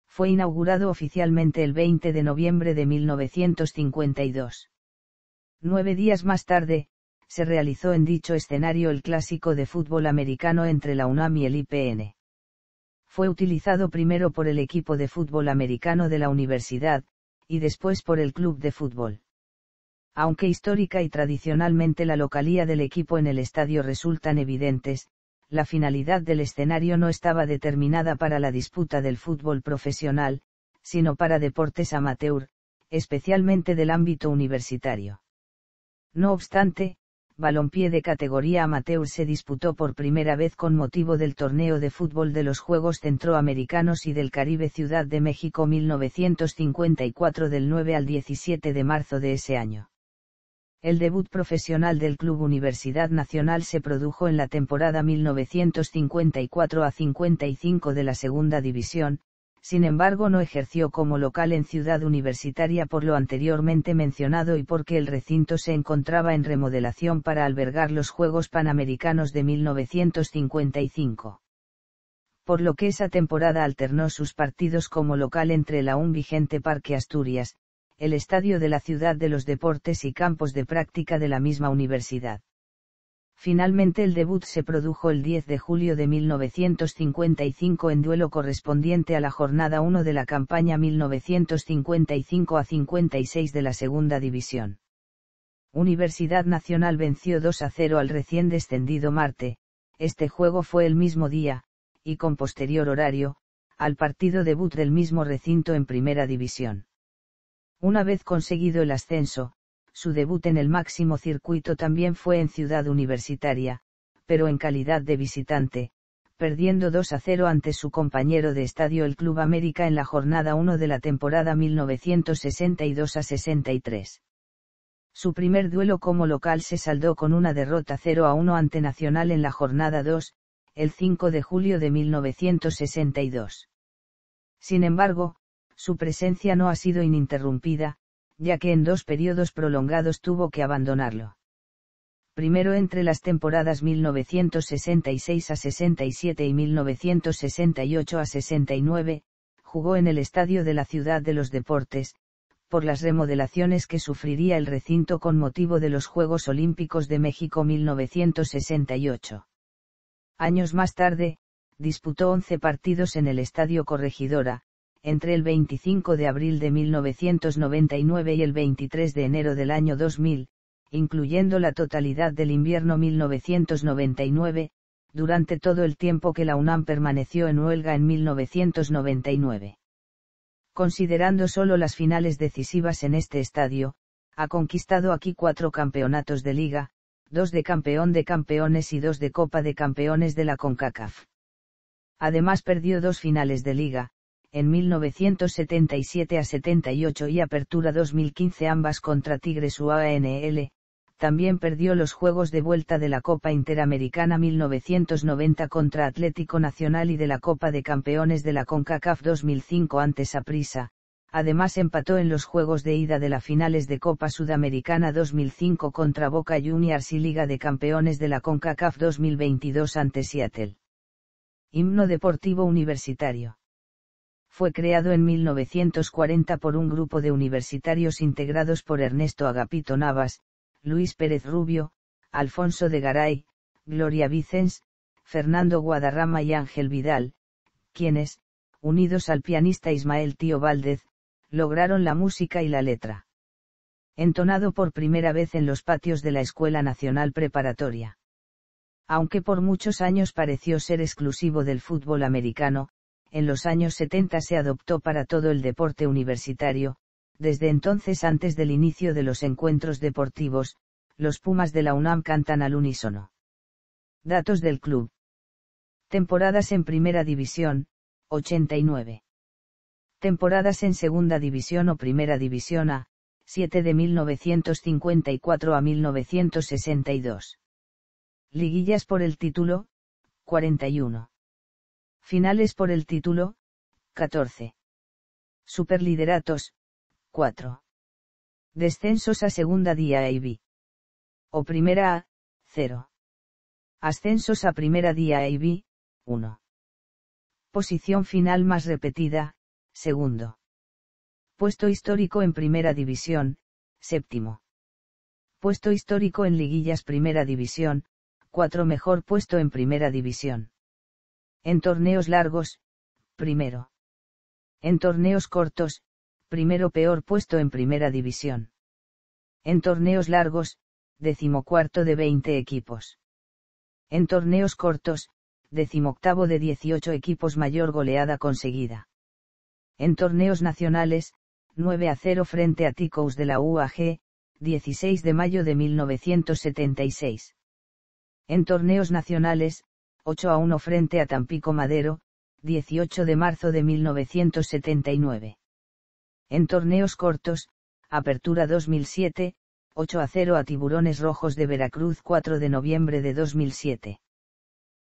Fue inaugurado oficialmente el 20 de noviembre de 1952. 9 días más tarde, se realizó en dicho escenario el clásico de fútbol americano entre la UNAM y el IPN. Fue utilizado primero por el equipo de fútbol americano de la universidad, y después por el club de fútbol. Aunque histórica y tradicionalmente la localía del equipo en el estadio resultan evidentes, la finalidad del escenario no estaba determinada para la disputa del fútbol profesional, sino para deportes amateur, especialmente del ámbito universitario. No obstante, balompié de categoría amateur se disputó por primera vez con motivo del torneo de fútbol de los Juegos Centroamericanos y del Caribe Ciudad de México 1954 del 9 al 17 de marzo de ese año. El debut profesional del Club Universidad Nacional se produjo en la temporada 1954-55 de la Segunda División, sin embargo no ejerció como local en Ciudad Universitaria por lo anteriormente mencionado y porque el recinto se encontraba en remodelación para albergar los Juegos Panamericanos de 1955. Por lo que esa temporada alternó sus partidos como local entre el aún vigente Parque Asturias, el Estadio de la Ciudad de los Deportes y campos de práctica de la misma universidad. Finalmente el debut se produjo el 10 de julio de 1955 en duelo correspondiente a la jornada 1 de la campaña 1955-56 de la Segunda División. Universidad Nacional venció 2-0 al recién descendido Marte. Este juego fue el mismo día, y con posterior horario, al partido debut del mismo recinto en Primera División. Una vez conseguido el ascenso, su debut en el máximo circuito también fue en Ciudad Universitaria, pero en calidad de visitante, perdiendo 2-0 ante su compañero de estadio el Club América en la jornada 1 de la temporada 1962-63. Su primer duelo como local se saldó con una derrota 0-1 ante Nacional en la jornada 2, el 5 de julio de 1962. Sin embargo, su presencia no ha sido ininterrumpida, ya que en 2 periodos prolongados tuvo que abandonarlo. Primero entre las temporadas 1966-67 y 1968-69, jugó en el Estadio de la Ciudad de los Deportes, por las remodelaciones que sufriría el recinto con motivo de los Juegos Olímpicos de México 1968. Años más tarde, disputó 11 partidos en el Estadio Corregidora, entre el 25 de abril de 1999 y el 23 de enero del año 2000, incluyendo la totalidad del invierno 1999, durante todo el tiempo que la UNAM permaneció en huelga en 1999. Considerando solo las finales decisivas en este estadio, ha conquistado aquí 4 campeonatos de liga, 2 de campeón de campeones y 2 de Copa de Campeones de la CONCACAF. Además perdió 2 finales de liga, en 1977-78 y Apertura 2015 ambas contra Tigres UANL, también perdió los juegos de vuelta de la Copa Interamericana 1990 contra Atlético Nacional y de la Copa de Campeones de la CONCACAF 2005 ante Saprissa, además empató en los juegos de ida de las finales de Copa Sudamericana 2005 contra Boca Juniors y Liga de Campeones de la CONCACAF 2022 ante Seattle. Himno deportivo universitario. Fue creado en 1940 por un grupo de universitarios integrados por Ernesto Agapito Navas, Luis Pérez Rubio, Alfonso de Garay, Gloria Vicens, Fernando Guadarrama y Ángel Vidal, quienes, unidos al pianista Ismael Tío Valdez, lograron la música y la letra. Entonado por primera vez en los patios de la Escuela Nacional Preparatoria. Aunque por muchos años pareció ser exclusivo del fútbol americano, en los años 70 se adoptó para todo el deporte universitario. Desde entonces, antes del inicio de los encuentros deportivos, los Pumas de la UNAM cantan al unísono. Datos del club. Temporadas en Primera División, 89. Temporadas en Segunda División o Primera División A, 7 de 1954 a 1962. Liguillas por el título, 41. Finales por el título, 14. Superlideratos, 4. Descensos a Segunda DIAB. O Primera A, 0. Ascensos a Primera DIAB, 1. Posición final más repetida, segundo. Puesto histórico en Primera División, séptimo. Puesto histórico en Liguillas Primera División, 4. Mejor puesto en Primera División. En torneos largos, primero. En torneos cortos, primero peor puesto en Primera División. En torneos largos, 14º de 20 equipos. En torneos cortos, 18º de 18 equipos mayor goleada conseguida. En torneos nacionales, 9-0 frente a Ticous de la UAG, 16 de mayo de 1976. En torneos nacionales, 8-1 frente a Tampico Madero, 18 de marzo de 1979. En torneos cortos, Apertura 2007, 8-0 a Tiburones Rojos de Veracruz 4 de noviembre de 2007.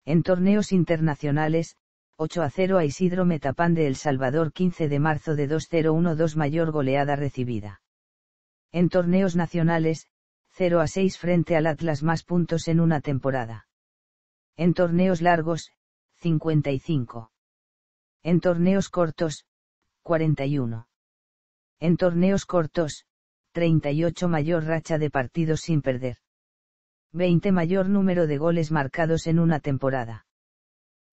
En torneos internacionales, 8-0 a Isidro Metapán de El Salvador 15 de marzo de 2012 mayor goleada recibida. En torneos nacionales, 0-6 frente al Atlas más puntos en una temporada. En torneos largos, 55. En torneos cortos, 41. En torneos cortos, 38 mayor racha de partidos sin perder. 20 mayor número de goles marcados en una temporada.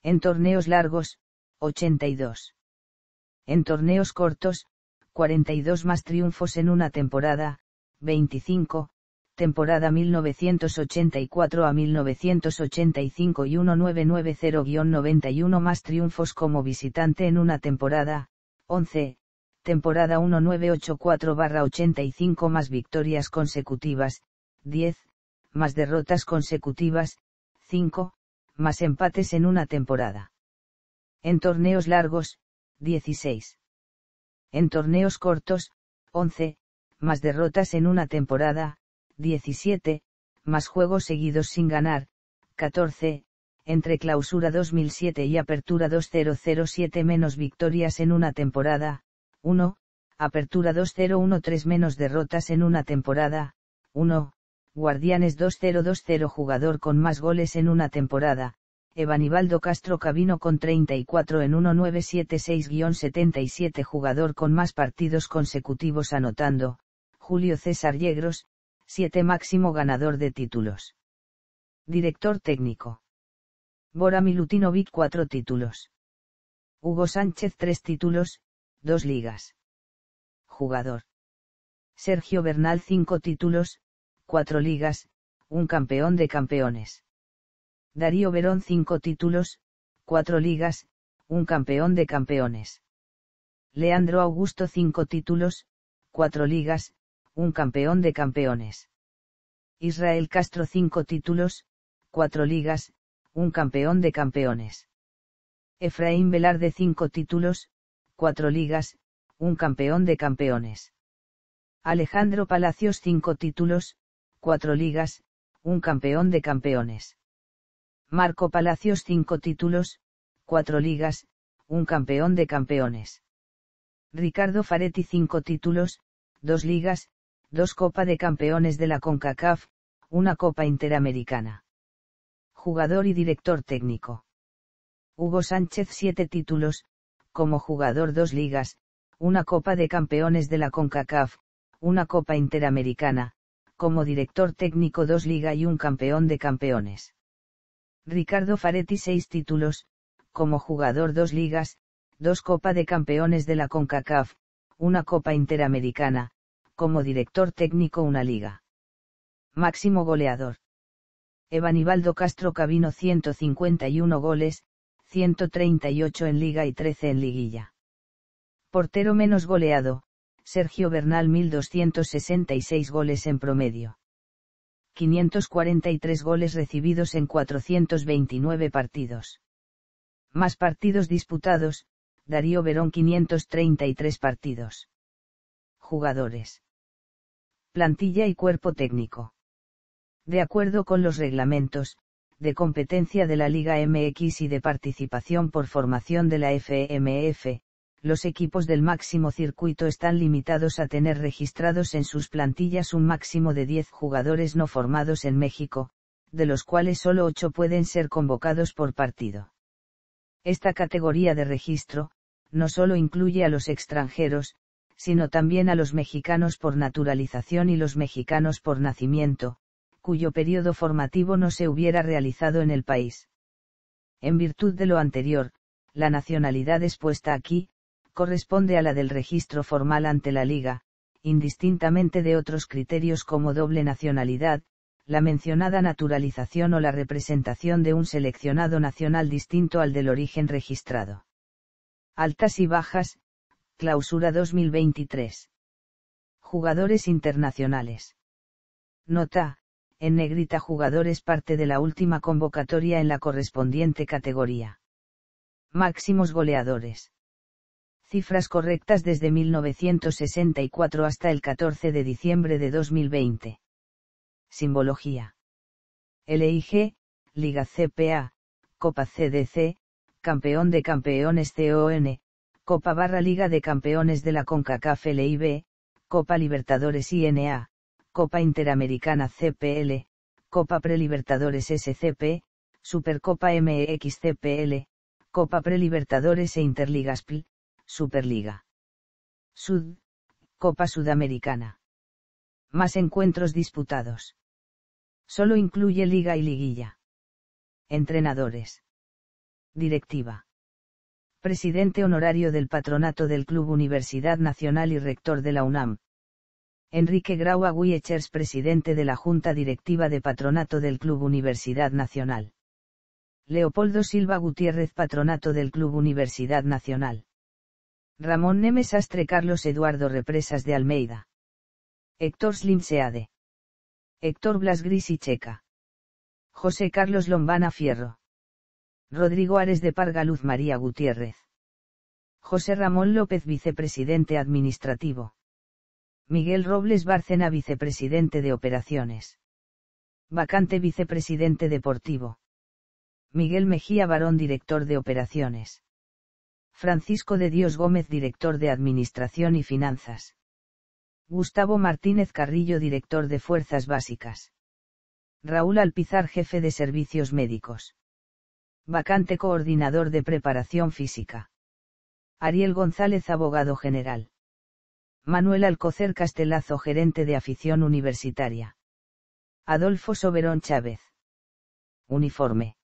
En torneos largos, 82. En torneos cortos, 42 más triunfos en una temporada, 25, temporada 1984 a 1985 y 1990-91 más triunfos como visitante en una temporada, 11, temporada 1984-85 más victorias consecutivas, 10, más derrotas consecutivas, 5, más empates en una temporada. En torneos largos, 16. En torneos cortos, 11, más derrotas en una temporada, 17, más juegos seguidos sin ganar, 14, entre Clausura 2007 y Apertura 2007 menos victorias en una temporada, 1, Apertura 2013 menos derrotas en una temporada, 1, Guardianes 2020 jugador con más goles en una temporada, Evanibaldo Castro Cabino con 34 en 1976-77 jugador con más partidos consecutivos anotando, Julio César Yegros, 7 máximo ganador de títulos. Director técnico. Bora Milutinovic 4 títulos. Hugo Sánchez 3 títulos, 2 ligas. Jugador. Sergio Bernal 5 títulos, 4 ligas, un campeón de campeones. Darío Verón 5 títulos, 4 ligas, un campeón de campeones. Leandro Augusto 5 títulos, 4 ligas, un campeón de campeones. Israel Castro 5 títulos, 4 ligas, un campeón de campeones. Efraín Velarde 5 títulos, 4 ligas, un campeón de campeones. Alejandro Palacios 5 títulos, 4 ligas, un campeón de campeones. Marco Palacios 5 títulos, 4 ligas, un campeón de campeones. Ricardo Faretti 5 títulos, 2 ligas, 2 Copa de Campeones de la CONCACAF, una Copa Interamericana. Jugador y director técnico. Hugo Sánchez 7 títulos, como jugador 2 ligas, una Copa de Campeones de la CONCACAF, una Copa Interamericana, como director técnico 2 ligas y un campeón de campeones. Ricardo Faretti 6 títulos, como jugador 2 ligas, 2 Copa de Campeones de la CONCACAF, una Copa Interamericana, como director técnico una liga. Máximo goleador. Evanibaldo Castro Cabino 151 goles, 138 en liga y 13 en liguilla. Portero menos goleado, Sergio Bernal 1266 goles en promedio. 543 goles recibidos en 429 partidos. Más partidos disputados, Darío Verón 533 partidos. Jugadores. Plantilla y cuerpo técnico. De acuerdo con los reglamentos, de competencia de la Liga MX y de participación por formación de la FMF, los equipos del máximo circuito están limitados a tener registrados en sus plantillas un máximo de 10 jugadores no formados en México, de los cuales solo 8 pueden ser convocados por partido. Esta categoría de registro, no solo incluye a los extranjeros, sino también a los mexicanos por naturalización y los mexicanos por nacimiento, cuyo periodo formativo no se hubiera realizado en el país. En virtud de lo anterior, la nacionalidad expuesta aquí, corresponde a la del registro formal ante la Liga, indistintamente de otros criterios como doble nacionalidad, la mencionada naturalización o la representación de un seleccionado nacional distinto al del origen registrado. Altas y bajas, Clausura 2023. Jugadores internacionales. Nota: en negrita jugadores parte de la última convocatoria en la correspondiente categoría. Máximos goleadores. Cifras correctas desde 1964 hasta el 14 de diciembre de 2020. Simbología. LIG, Liga CPA, Copa CDC, Campeón de Campeones CON, Copa/Liga de Campeones de la CONCACAF LIB, Copa Libertadores INA, Copa Interamericana CPL, Copa Prelibertadores SCP, Supercopa MX CPL, Copa Prelibertadores e Interligas PL, Superliga. Sud, Copa Sudamericana. Más encuentros disputados. Solo incluye Liga y Liguilla. Entrenadores. Directiva. Presidente honorario del Patronato del Club Universidad Nacional y rector de la UNAM. Enrique Grau Agüiechers, presidente de la Junta Directiva de Patronato del Club Universidad Nacional. Leopoldo Silva Gutiérrez, Patronato del Club Universidad Nacional. Ramón Nemes Sastre, Carlos Eduardo Represas de Almeida. Héctor Slim Seade. Héctor Blas Gris y Checa. José Carlos Lombana Fierro. Rodrigo Ares de Parga, Luz María Gutiérrez. José Ramón López, vicepresidente administrativo. Miguel Robles Bárcena, vicepresidente de operaciones. Vacante, vicepresidente deportivo. Miguel Mejía Barón, director de operaciones. Francisco de Dios Gómez, director de administración y finanzas. Gustavo Martínez Carrillo, director de fuerzas básicas. Raúl Alpizar, jefe de servicios médicos. Vacante, coordinador de preparación física. Ariel González, abogado general. Manuel Alcocer Castelazo, gerente de afición universitaria. Adolfo Soberón Chávez. Uniforme.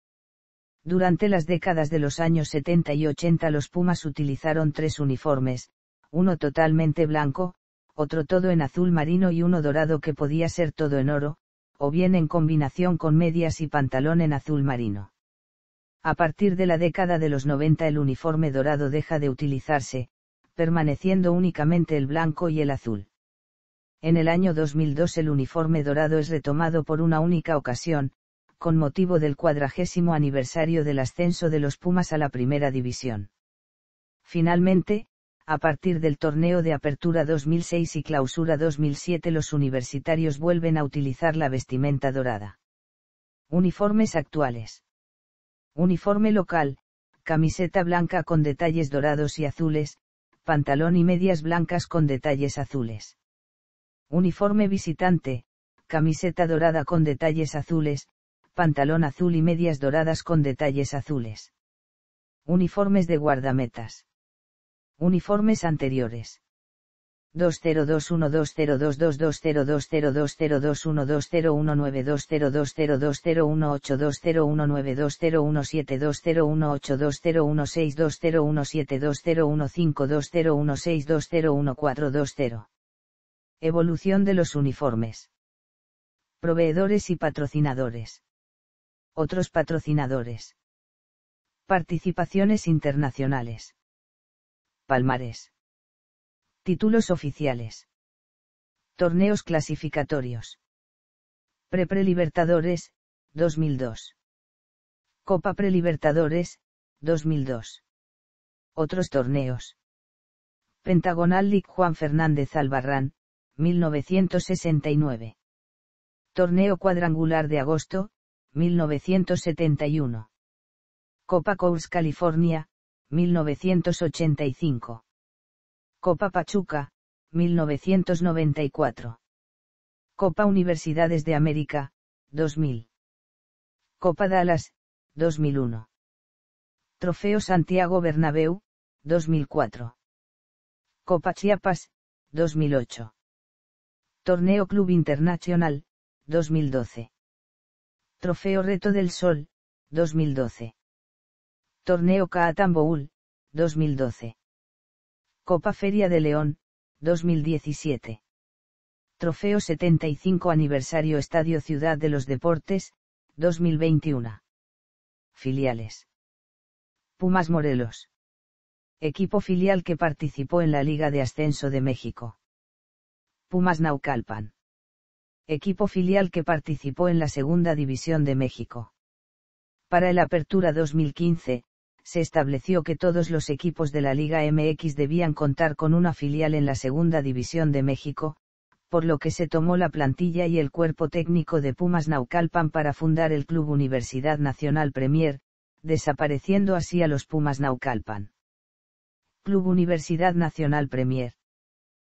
Durante las décadas de los años 70 y 80 los Pumas utilizaron 3 uniformes, uno totalmente blanco, otro todo en azul marino y uno dorado que podía ser todo en oro, o bien en combinación con medias y pantalón en azul marino. A partir de la década de los 90 el uniforme dorado deja de utilizarse, permaneciendo únicamente el blanco y el azul. En el año 2002 el uniforme dorado es retomado por una única ocasión, con motivo del 40º aniversario del ascenso de los Pumas a la Primera División. Finalmente, a partir del torneo de Apertura 2006 y Clausura 2007 los universitarios vuelven a utilizar la vestimenta dorada. Uniformes actuales. Uniforme local, camiseta blanca con detalles dorados y azules, pantalón y medias blancas con detalles azules. Uniforme visitante, camiseta dorada con detalles azules, pantalón azul y medias doradas con detalles azules. Uniformes de guardametas. Uniformes anteriores. 2021-22-02-02-02-02-01-9-2-0-1-8-2-0-1-7-2-0-1-5-2-0-1-6-2-0-1-5-2-0-1-7-2-0-1-5-2-0-1-6-2-0-1-4-2-0. Evolución de los uniformes. Proveedores y patrocinadores. Otros patrocinadores. Participaciones internacionales. Palmarés. Títulos oficiales. Torneos clasificatorios. Pre-Libertadores, 2002. Copa Prelibertadores, 2002. Otros torneos. Pentagonal League Juan Fernández Albarrán, 1969. Torneo Cuadrangular de Agosto, 1971. Copa Coors California, 1985. Copa Pachuca, 1994. Copa Universidades de América, 2000. Copa Dallas, 2001. Trofeo Santiago Bernabéu, 2004. Copa Chiapas, 2008. Torneo Club Internacional, 2012. Trofeo Reto del Sol, 2012. Torneo Catan Bowl, 2012. Copa Feria de León, 2017. Trofeo 75 Aniversario Estadio Ciudad de los Deportes, 2021. Filiales. Pumas Morelos. Equipo filial que participó en la Liga de Ascenso de México. Pumas Naucalpan. Equipo filial que participó en la Segunda División de México. Para el Apertura 2015, se estableció que todos los equipos de la Liga MX debían contar con una filial en la Segunda División de México, por lo que se tomó la plantilla y el cuerpo técnico de Pumas Naucalpan para fundar el Club Universidad Nacional Premier, desapareciendo así a los Pumas Naucalpan. Club Universidad Nacional Premier.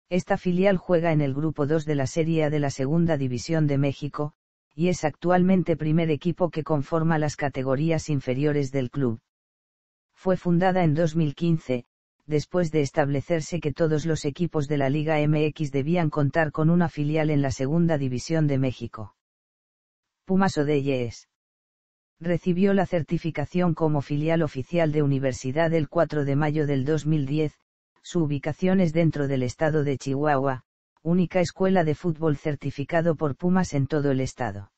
Esta filial juega en el Grupo 2 de la Serie A de la Segunda División de México, y es actualmente primer equipo que conforma las categorías inferiores del club. Fue fundada en 2015, después de establecerse que todos los equipos de la Liga MX debían contar con una filial en la Segunda División de México. Pumas Odeyes. Recibió la certificación como filial oficial de Universidad el 4 de mayo del 2010, su ubicación es dentro del estado de Chihuahua, única escuela de fútbol certificado por Pumas en todo el estado.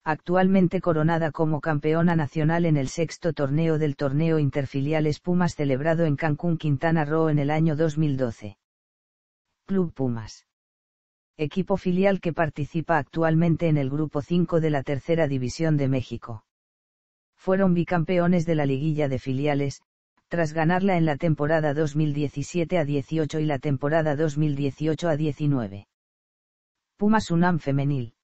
Actualmente coronada como campeona nacional en el sexto torneo del torneo Interfiliales Pumas celebrado en Cancún, Quintana Roo en el año 2012. Club Pumas. Equipo filial que participa actualmente en el Grupo 5 de la Tercera División de México. Fueron bicampeones de la liguilla de filiales, tras ganarla en la temporada 2017-18 y la temporada 2018-19. Pumas UNAM Femenil.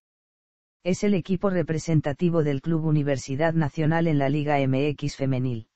Es el equipo representativo del Club Universidad Nacional en la Liga MX Femenil.